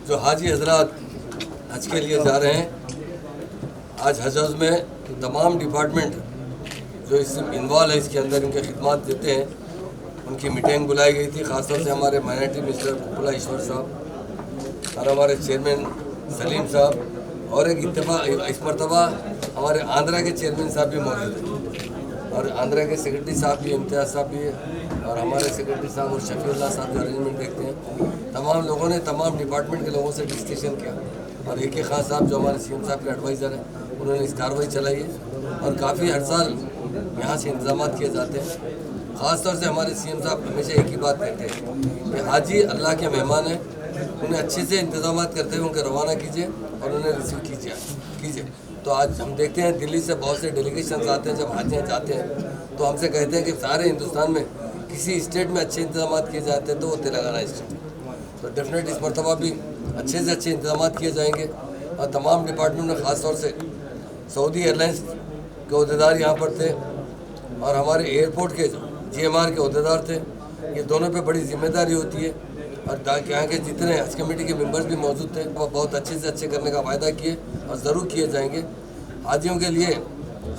जो हाजी हजरात हज के लिए जा रहे हैं, आज हज में तमाम डिपार्टमेंट जो इसमें इन्वॉल्व है, इसके अंदर इनके खिदमत देते हैं, उनकी मीटिंग बुलाई गई थी। ख़ासतौर से हमारे माइनॉरिटी मिनिस्टर कुपला ईश्वर साहब और हमारे चेयरमैन सलीम साहब और एक इस मरतबा हमारे आंध्रा के चेयरमैन साहब भी मौजूद हैं और आंध्रा के सेक्रेटरी साहब भी, इम्तियाज़ साहब भी है और हमारे सेक्रेटरी साहब और शफीउल्लाह साहब जो अरेंजमेंट देखते हैं। तमाम लोगों ने तमाम डिपार्टमेंट के लोगों से डिस्कशन किया और AK खान साहब जो हमारे CM साहब के एडवाइज़र हैं, उन्होंने इस कार्रवाई चलाई है और काफ़ी हर साल यहाँ से इंतजाम किए जाते हैं। ख़ास तौर से हमारे CM साहब हमेशा एक ही बात कहते हैं कि हाजी अल्लाह के मेहमान हैं, उन्हें अच्छे से इंतजाम करते हुए उनको रवाना कीजिए और उन्हें रिसीव कीजिए। तो आज हम देखते हैं दिल्ली से बहुत से डेलीगेशन आते हैं, जब हाजियाँ जाते हैं तो हमसे कहते हैं कि सारे हिंदुस्तान में किसी स्टेट में अच्छे इंतजाम किए जाते हैं तो वो तेलंगाना स्टेट है। तो डेफिनेट इस मरतबा भी अच्छे से अच्छे इंतजाम किए जाएंगे और तमाम डिपार्टमेंट में ख़ास तौर से सऊदी एयरलाइंस के अहदेदार यहाँ पर थे और हमारे एयरपोर्ट के GMR के अहदेदार थे। ये दोनों पे बड़ी जिम्मेदारी होती है और यहाँ के जितने हज कमेटी के मेंबर्स भी मौजूद थे, वो बहुत अच्छे से अच्छे करने का वायदा किए और ज़रूर किए जाएंगे। हाजियों के लिए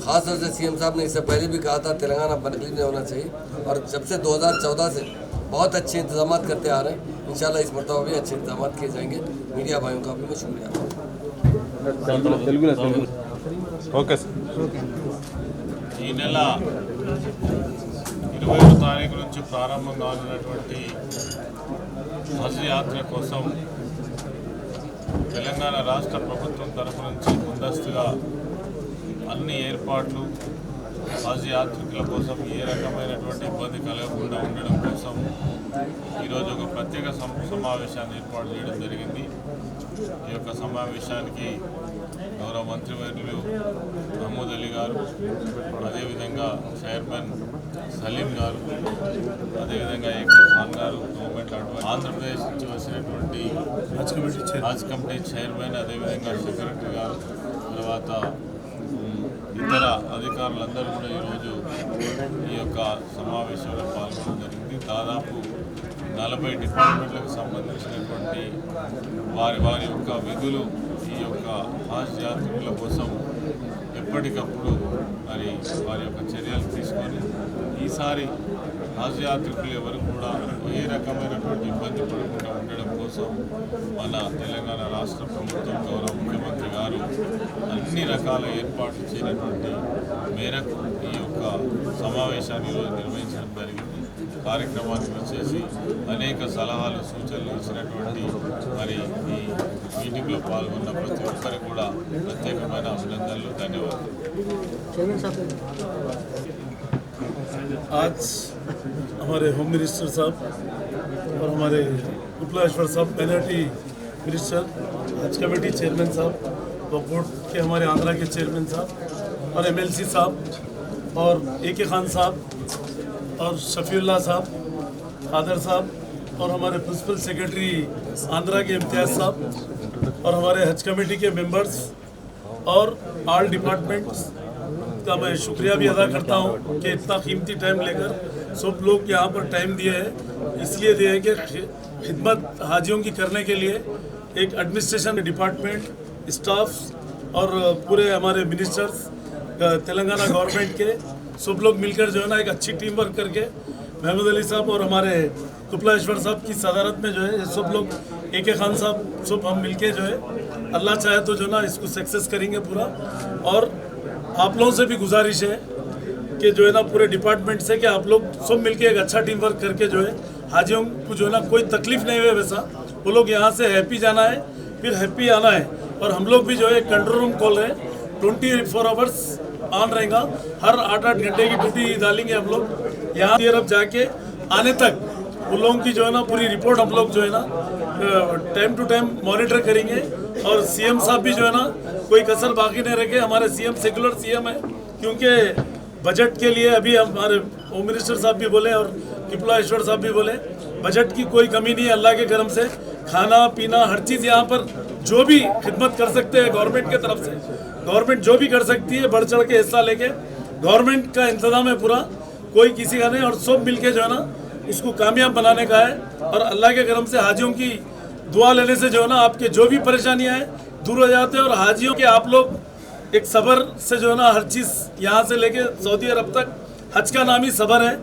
ख़ास तौर से CM साहब ने इससे पहले भी कहा था तेलंगाना बनकली नहीं होना चाहिए और जब से 2014 से बहुत अच्छे इंतजाम करते आ रहे हैं। इंशाल्लाह इस मरतबा भी अच्छे इंतजाम किए जाएंगे। मीडिया भाइयों का भी मैं शुक्रिया। Okay sir. ఈ నెల 20వ తారీఖు నుంచి ప్రారంభం కానున్నటువంటి హజ్ యాత్ర కోసం తెలంగాణ రాష్ట్ర ప్రభుత్వం తరఫు నుంచి ముందస్తుగా అన్ని ఏర్పాట్లు హజ్ యాత్రికుల కోసం ఏ రకమైనటువంటి ఇబ్బంది కలగకుండా ఉండడం కోసం ఈరోజు ఒక ప్రత్యేక సమావేశాన్ని ఏర్పాటు చేయడం జరిగింది. ఈ యొక్క సమావేశానికి గౌరవ మంత్రివర్యులు మహమూద్ అలీ గారు, అదేవిధంగా చైర్మన్ సలీం గారు, అదేవిధంగా AK ఖాన్ గారు, గవర్నమెంట్ అడ్వైజర్, ఆంధ్రప్రదేశ్ నుంచి వచ్చినటువంటి హజ్ కమిటీ చైర్మన్, అదేవిధంగా సెక్రటరీ గారు, తర్వాత ఇతర అధికారులందరూ కూడా ఈరోజు ఈ యొక్క సమావేశంలో పాల్గొనడం జరిగింది. దాదాపు 40 డిపార్ట్మెంట్లకు సంబంధించినటువంటి వారి యొక్క విధులు ఈ యొక్క హజ్ యాత్రికుల కోసం ఎప్పటికప్పుడు మరి వారి యొక్క చర్యలు తీసుకొని ఈసారి హజ్ యాత్రికులు ఎవరు కూడా ఏ రకమైనటువంటి ఇబ్బంది పడకుండా ఉండడం కోసం మన తెలంగాణ రాష్ట్ర ప్రభుత్వం గౌరవ ముఖ్యమంత్రి గారు అన్ని రకాల ఏర్పాట్లు చేయనటువంటి మేరకు ఈ యొక్క సమావేశాన్ని ఈరోజు నిర్వహించడం జరిగింది. కార్యక్రమానికి వచ్చేసి అనేక సలహాలు సూచనలు ఇచ్చినటువంటి మరి ఈ మీటింగ్లో పాల్గొన్న ప్రతి ఒక్కరికి కూడా ప్రత్యేకమైన అభినందనలు, ధన్యవాదాలు. आज हमारे होम मिनिस्टर साहब और हमारे कुपलाश्वर साहब, माइनॉरिटी मिनिस्टर, हज कमेटी चेयरमैन साहब, वक्फ के हमारे आंध्रा के चेयरमैन साहब और MLC साहब और AK खान साहब और शफीउल्लाह साहब, खादर साहब और हमारे प्रिंसिपल सेक्रेटरी आंध्रा के इम्तियाज़ साहब और हमारे हज कमेटी के मेंबर्स और ऑल डिपार्टमेंट्स का मैं शुक्रिया भी अदा करता हूँ कि इतना कीमती टाइम लेकर सब लोग यहाँ पर टाइम दिए हैं। इसलिए दिए हैं कि खिदमत हाजियों की करने के लिए एक एडमिनिस्ट्रेशन डिपार्टमेंट, स्टाफ और पूरे हमारे मिनिस्टर्स, तेलंगाना गवर्नमेंट के सब लोग मिलकर जो है ना एक अच्छी टीम वर्क करके महमूद अली साहब और हमारे कुपलाश्वर साहब की सदारत में जो है ये सब लोग, AK खान साहब, सब हम मिलके जो है अल्लाह चाहे तो जो ना इसको सक्सेस करेंगे पूरा। और आप लोगों से भी गुजारिश है कि जो है ना पूरे डिपार्टमेंट से कि आप लोग सब मिलके एक अच्छा टीम वर्क करके जो है हाजियों को जो है ना कोई तकलीफ नहीं हुए, वैसा वो लोग यहाँ से हैप्पी जाना है फिर हैप्पी आना है। और हम लोग भी जो है कंट्रोल रूम खोल रहे हैं, 24 आवर्स ऑन रहेगा, हर 8-8 घंटे की ड्यूटी डालेंगे हम लोग यहाँ तरफ जाके आने तक। उन लोगों की जो है ना पूरी रिपोर्ट हम लोग जो है ना टाइम टू टाइम मॉनिटर करेंगे। और सीएम साहब भी जो है ना कोई कसर बाकी नहीं रखे। हमारे सीएम सेकुलर सीएम है, क्योंकि बजट के लिए अभी हमारे होम मिनिस्टर साहब भी बोले और विप्लवेश्वर साहब भी बोले, बजट की कोई कमी नहीं है अल्लाह के करम से। खाना पीना हर चीज़ यहाँ पर जो भी खिदमत कर सकते हैं गवर्नमेंट के तरफ से, गवर्नमेंट जो भी कर सकती है बढ़ चढ़ के हिस्सा लेके गवर्नमेंट का इंतजाम है पूरा, कोई किसी का नहीं। और सब मिलके जो है ना उसको कामयाब बनाने का है। और अल्लाह के करम से हाजियों की दुआ लेने से जो है ना आपके जो भी परेशानियां हैं दूर हो जाते हैं। और हाजियों के आप लोग एक सब्र से जो है ना हर चीज़ यहाँ से लेके सऊदी अरब तक, हज का नाम ही सब्र है,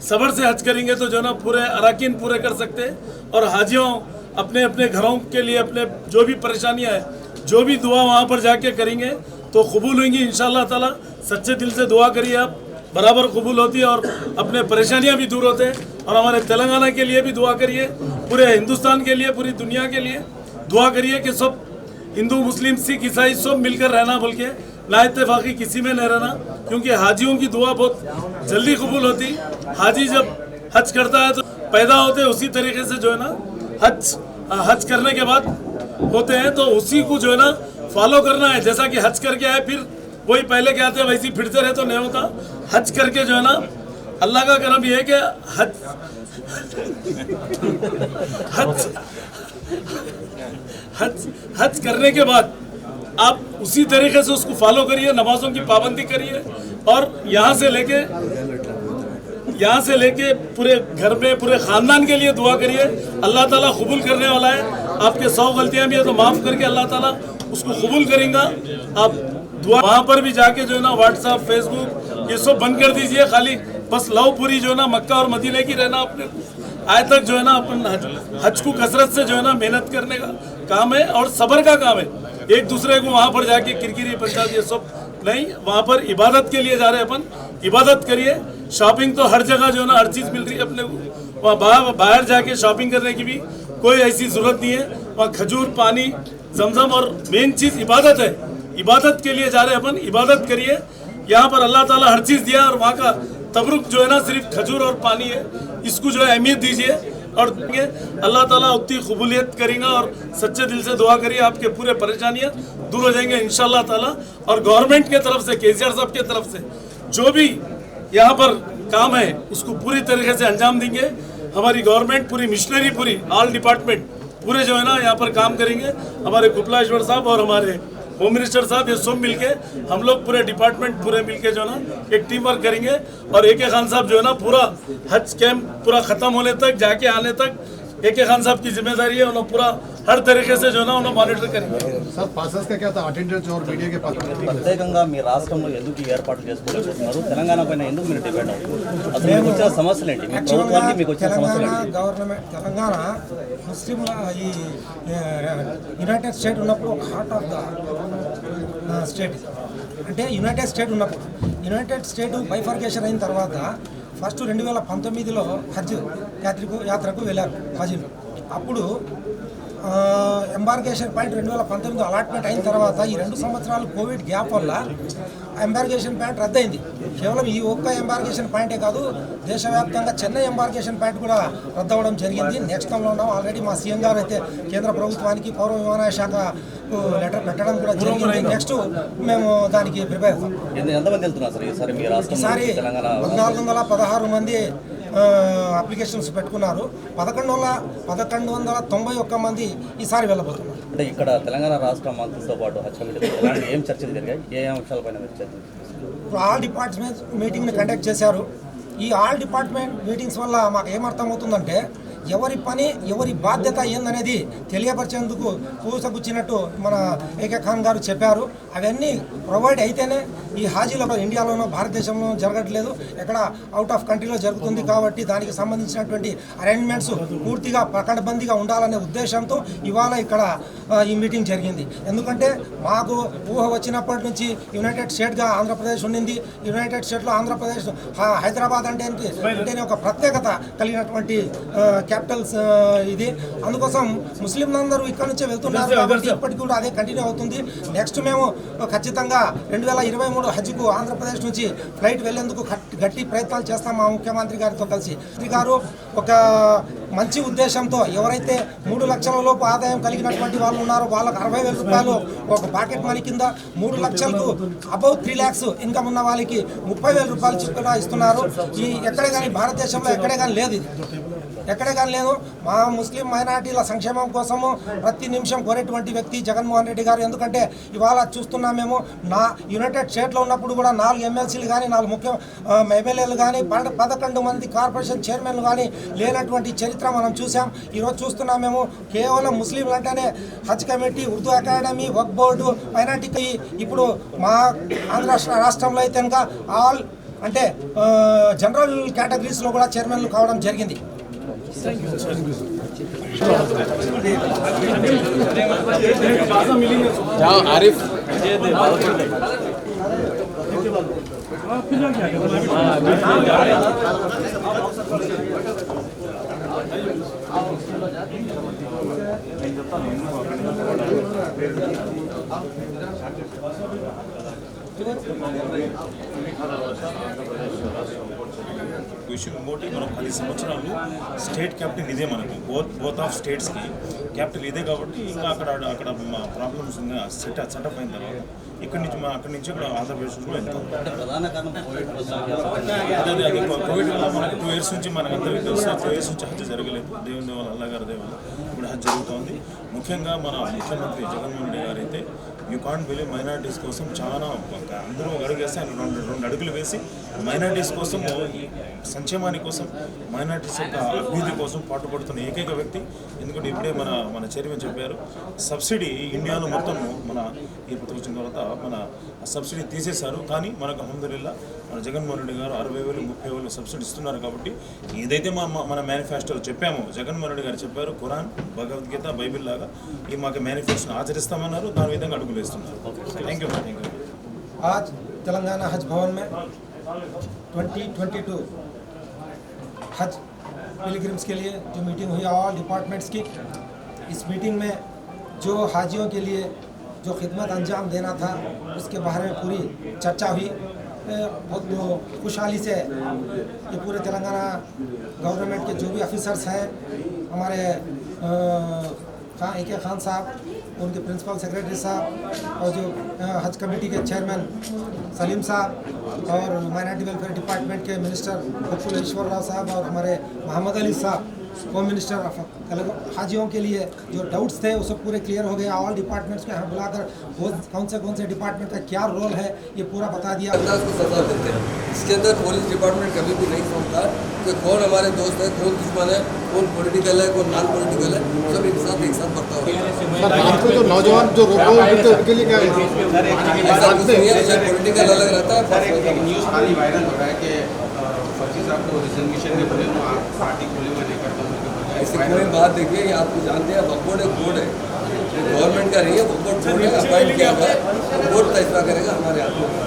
सब्र से हज करेंगे तो जो है ना पूरे अराकीन पूरे कर सकते हैं। और हाजियों अपने अपने घरों के लिए अपने जो भी परेशानियाँ हैं, जो भी दुआ वहाँ पर जाके करेंगे तो कबूल होंगी इंशाअल्लाह ताला। सच्चे दिल से दुआ करिए आप, बराबर कबूल होती है और अपने परेशानियां भी दूर होते हैं। और हमारे तेलंगाना के लिए भी दुआ करिए, पूरे हिंदुस्तान के लिए, पूरी दुनिया के लिए दुआ करिए कि सब हिंदू मुस्लिम सिख ईसाई सब मिलकर रहना, बोल के ना इत्तेफाकी किसी में नहीं रहना, क्योंकि हाजियों की दुआ बहुत जल्दी कबूल होती। हाजी जब हज करता है तो पैदा होते उसी तरीके से जो है ना हज करने के बाद होते हैं, तो उसी को जो है ना फॉलो करना है। जैसा कि हज करके आए फिर वही पहले क्या आते हैं वैसे फिरते रहे तो नहीं होता। हज करके जो है ना अल्लाह का करम ये है कि हज करने के बाद आप उसी तरीके से उसको फॉलो करिए, नमाजों की पाबंदी करिए। और यहाँ से लेके पूरे घर में पूरे ख़ानदान के लिए दुआ करिए। अल्लाह ताला कबूल करने वाला है। आपके 100 गलतियाँ भी है तो माफ़ करके अल्लाह ताला उसको कबूल करेंगे। आप दुआ वहाँ पर भी जाके जो है ना व्हाट्सएप फेसबुक ये सब बंद कर दीजिए, खाली बस लव पूरी जो है ना मक्का और मदीने की रहना। अपने आए तक जो है ना अपन हज को कसरत से जो है ना मेहनत करने का काम है और सब्र का काम है। एक दूसरे को वहाँ पर जाके किरकिरी पंचायत ये सब नहीं, वहाँ पर इबादत के लिए जा रहे हैं अपन, इबादत करिए। शॉपिंग तो हर जगह जो है ना हर चीज़ मिल रही है अपने को, वहाँ बाहर जाके शॉपिंग करने की भी कोई ऐसी ज़रूरत नहीं है। वहाँ खजूर पानी जमजम और मेन चीज़ इबादत है, इबादत के लिए जा रहे हैं अपन, इबादत करिए। यहाँ पर अल्लाह ताला हर चीज़ दिया और वहाँ का तबरुक जो है ना सिर्फ खजूर और पानी है, इसको जो है अहमियत दीजिए और अल्लाह ताला उतनी कबूलियत करेगा। और सच्चे दिल से दुआ करिए, आपके पूरे परेशानियाँ दूर हो जाएंगे इंशाअल्लाह ताला। और गवर्नमेंट के तरफ से, केसीआर साहब के तरफ से जो भी यहाँ पर काम है उसको पूरी तरीके से अंजाम देंगे। हमारी गवर्नमेंट पूरी मिशनरी पूरी ऑल डिपार्टमेंट पूरे जो है ना यहाँ पर काम करेंगे। हमारे कुपलाश्वर साहब और हमारे होम मिनिस्टर साहब ये सब मिलके हम लोग पूरे डिपार्टमेंट पूरे मिलके जो है ना एक टीम वर्क करेंगे। और AK खान साहब जो है ना पूरा हज कैंप पूरा ख़त्म होने तक जाके आने तक AK खान साहब की जिम्मेदारी है, उन्होंने पूरा हर तरीके से जो है ना उन्होंने मॉनिटर करेंगे। सर पासेस का क्या था अटेंडेंस और मीडिया के पास ప్రత్యేకంగా మీ రాష్ట్రంలో ఎందుకు ఏర్పాటు చేసుకోలేకపోతున్నారు, తెలంగాణ పైన ఎందుకు మీరు డిపెండ్ అవుతున్నారు, అసలు మీకు వచ్చిన సమస్యలు ఏంటి, మీ ప్రభుత్వానికి మీకు వచ్చిన సమస్యలు ఏంటి? గవర్నమెంట్ తెలంగాణ ముస్లిం ఈ యునైటెడ్ స్టేట్ ఉన్నప్పుడు హార్ట్ ఆఫ్ ద స్టేట్, అంటే యునైటెడ్ స్టేట్ ఉన్నప్పుడు యునైటెడ్ స్టేట్ బైఫర్కేషన్ అయిన తర్వాత ఫస్ట్ 2019లో హజ్ యాత్రకు వెళ్ళారు హాజీలు. అప్పుడు ఎంబార్గేషన్ పాయింట్ 2019 అలాట్మెంట్ అయిన తర్వాత ఈ 2 సంవత్సరాలు కోవిడ్ గ్యాప్ వల్ల ఎంబార్గేషన్ పాయింట్ రద్దయింది. కేవలం ఈ ఒక్క ఎంబార్గేషన్ పాయింటే కాదు, దేశవ్యాప్తంగా చెన్నై ఎంబార్గేషన్ పాయింట్ కూడా రద్దవడం జరిగింది. నెక్స్ట్ టైంలో ఉన్నాం ఆల్రెడీ మా సీఎం గారు అయితే కేంద్ర ప్రభుత్వానికి పౌర విమానయాన శాఖకు లెటర్ పెట్టడం కూడా జరిగింది. నెక్స్ట్ మేము దానికి ప్రిపేర్ అవుతాం. ఎంతమంది వెళ్తున్నారు సార్ ఈసారి మీ రాష్ట్రం? ఈసారి 1416 మంది అప్లికేషన్స్ పెట్టుకున్నారు. 1191 మంది ఈసారి వెళ్ళబోతున్నారు. అంటే ఇక్కడ తెలంగాణ రాష్ట్ర మంత్రులతో పాటు హజ్ కమిటీ ఏం చర్చలు జరిగాయి, ఏ అంశాలపైన చర్చలు? ఆల్ డిపార్ట్మెంట్స్ మీటింగ్ని కండక్ట్ చేశారు. ఈ ఆల్ డిపార్ట్మెంట్ మీటింగ్స్ వల్ల మాకు ఏమర్థమవుతుందంటే ఎవరి పని ఎవరి బాధ్యత ఏందనేది తెలియపరిచేందుకు పూసగుచ్చినట్టు మన AK ఖాన్ గారు చెప్పారు. అవన్నీ ప్రొవైడ్ అయితేనే ఈ హాజీలో ఇండియాలోనో భారతదేశంలో జరగట్లేదు, ఎక్కడ అవుట్ ఆఫ్ కంట్రీలో జరుగుతుంది. కాబట్టి దానికి సంబంధించినటువంటి అరేంజ్మెంట్స్ పూర్తిగా పకడ్బందీగా ఉండాలనే ఉద్దేశంతో ఇవాళ ఇక్కడ ఈ మీటింగ్ జరిగింది. ఎందుకంటే మాకు ఊహ వచ్చినప్పటి నుంచి యునైటెడ్ స్టేట్గా ఆంధ్రప్రదేశ్ ఉండింది. యునైటెడ్ స్టేట్లో ఆంధ్రప్రదేశ్ హైదరాబాద్ అంటేనే ఒక ప్రత్యేకత కలిగినటువంటి క్యాపిటల్స్ ఇది. అందుకోసం ముస్లింలందరూ ఇక్కడ నుంచే వెళ్తున్నారు కాబట్టి ఇప్పటికి కూడా అదే కంటిన్యూ అవుతుంది. నెక్స్ట్ మేము ఖచ్చితంగా 2023 హజ్కు ఆంధ్రప్రదేశ్ నుంచి ఫ్లైట్ వెళ్లేందుకు గట్టి ప్రయత్నాలు చేస్తాం మా ముఖ్యమంత్రి గారితో కలిసి. మంత్రి గారు ఒక మంచి ఉద్దేశంతో ఎవరైతే 3 లక్షల లోపు ఆదాయం కలిగినటువంటి వాళ్ళు ఉన్నారో వాళ్ళకు 60,000 రూపాయలు ఒక పాకెట్ మనీ కింద, 3 లక్షలకు అబౌవ్ 3 lakhs ఇన్కమ్ ఉన్న వాళ్ళకి 30,000 రూపాయలు చిక్కుగా ఇస్తున్నారు. ఈ ఎక్కడే కానీ భారతదేశంలో ఎక్కడే కానీ లేదు, ఇది ఎక్కడే కానీ లేదు. మా ముస్లిం మైనారిటీల సంక్షేమం కోసము ప్రతి నిమిషం కోరేటువంటి వ్యక్తి జగన్మోహన్ రెడ్డి గారు. ఎందుకంటే ఇవాళ చూస్తున్నాం మేము, నా యునైటెడ్ స్టేట్లో ఉన్నప్పుడు కూడా 4 ఎమ్మెల్సీలు కానీ 4 ముఖ్య ఎమ్మెల్యేలు కానీ 11 మంది కార్పొరేషన్ చైర్మన్లు కానీ లేనటువంటి చరిత్ర మనం చూసాం. ఈరోజు చూస్తున్నాం మేము, కేవలం ముస్లింలు అంటేనే హజ్ కమిటీ, ఉర్దూ అకాడమీ, వక్ఫ్ బోర్డు, మైనారిటీకి ఇప్పుడు మా ఆంధ్ర రాష్ట్రంలో అయితే కనుక ఆల్ అంటే జనరల్ కేటగిరీస్లో కూడా చైర్మన్లు కావడం జరిగింది. आरिफ విషయం ఇంకోటి, మనం 10 సంవత్సరాలు స్టేట్ క్యాపిటల్ ఇదే, మనకి బోత్ ఆఫ్ స్టేట్స్కి క్యాపిటల్ ఇదే కాబట్టి ఇంకా అక్కడ మా ప్రాబ్లమ్స్ సెటప్ అయిన తర్వాత అక్కడి నుంచి ఇక్కడ ఆంధ్రప్రదేశ్లో వెళ్తాం. అదే కోవిడ్ వల్ల మనకు 2 years నుంచి మనకు అందరికీ తెలుసు, 2 years నుంచి హజ్ జరగలేదు. దేవుని దేవాల అల్లా గారి దేవాల ఇప్పుడు హజ్ జరుగుతోంది. ముఖ్యంగా మన ముఖ్యమంత్రి జగన్మోహన్ రెడ్డి గారు అయితే యూ కాంట్ బిలీవ్ మైనారిటీస్ కోసం చాలా అందరూ ఒక అడుగు వేసి ఆయన 2 అడుగులు వేసి మైనారిటీస్ కోసం, సంక్షేమాని కోసం, మైనారిటీస్ యొక్క అభివృద్ధి కోసం పాటుపడుతున్న ఏకైక వ్యక్తి. ఎందుకంటే ఇప్పుడే మన చైర్మన్ చెప్పారు, సబ్సిడీ ఇండియాలో మొత్తం మన ఏర్పాటు వచ్చిన తర్వాత మన సబ్సిడీ తీసేశారు. కానీ మనకు అల్హమ్దులిల్లా మన జగన్మోహన్ రెడ్డి గారు 60,000, 30,000 సబ్సిడీ ఇస్తున్నారు. కాబట్టి ఏదైతే మన మేనిఫెస్టోలో చెప్పామో, జగన్మోహన్ రెడ్డి గారు చెప్పారు, ఖురాన్, భగవద్గీత, బైబిల్ లాగా ఈ మాకు మేనిఫెస్టోను ఆచరిస్తామన్నారు. దాని విధంగా అడుగులు వేస్తున్నారు. Thank you. आज तेलंगाना हज भवन में 2022 हज पिलग्रिम्स के लिए जो मीटिंग हुई ऑल डिपार्टमेंट्स की, इस मीटिंग में जो हाजियों के लिए जो खिदमत अंजाम देना था उसके बारे में पूरी चर्चा हुई. बहुत खुशहाली से ये पूरे तेलंगाना गवर्नमेंट के जो भी ऑफिसर्स हैं, हमारे AK खान साहब, उनके प्रिंसिपल सेक्रेटरी साहब और जो हज कमेटी के चेयरमैन सलीम साहब और माइनॉरिटी वेलफेयर डिपार्टमेंट के मिनिस्टर ईश्वर राव साहब और हमारे मोहम्मद अली साहब होम मिनिस्टर हाजियों के लिए जो डाउट्स थे वो सब पूरे क्लियर हो गए. ऑल डिपार्टमेंट्स को यहाँ बुलाकर कौन से डिपार्टमेंट का क्या रोल है ये पूरा बता दिया. को सजा देते हैं. इसके अंदर पुलिस डिपार्टमेंट कभी भी नहीं समझता कि कौन हमारे दोस्त है, कौन दुश्मन है, कौन पॉलिटिकल है, कौन नॉन पॉलिटिकल है, सब एक साथ बढ़ता होगा. जो नौजवान जो रोको उनके लिए क्या है, पॉलिटिकल अलग रहता है. न्यूज़ खाली वायरल हो रहा है कि फर्जी साहब को रिजर्वेशन के बदले में पार्टी खोले में लेकर ऐसी कोई बात देखिए, ये आपको जानते हैं, वक्फ बोर्ड एक बोर्ड है, गवर्नमेंट का नहीं है, वक्फ बोर्ड है, अपॉइंट किया हुआ है, बोर्ड फैसला करेगा हमारे हाथ में.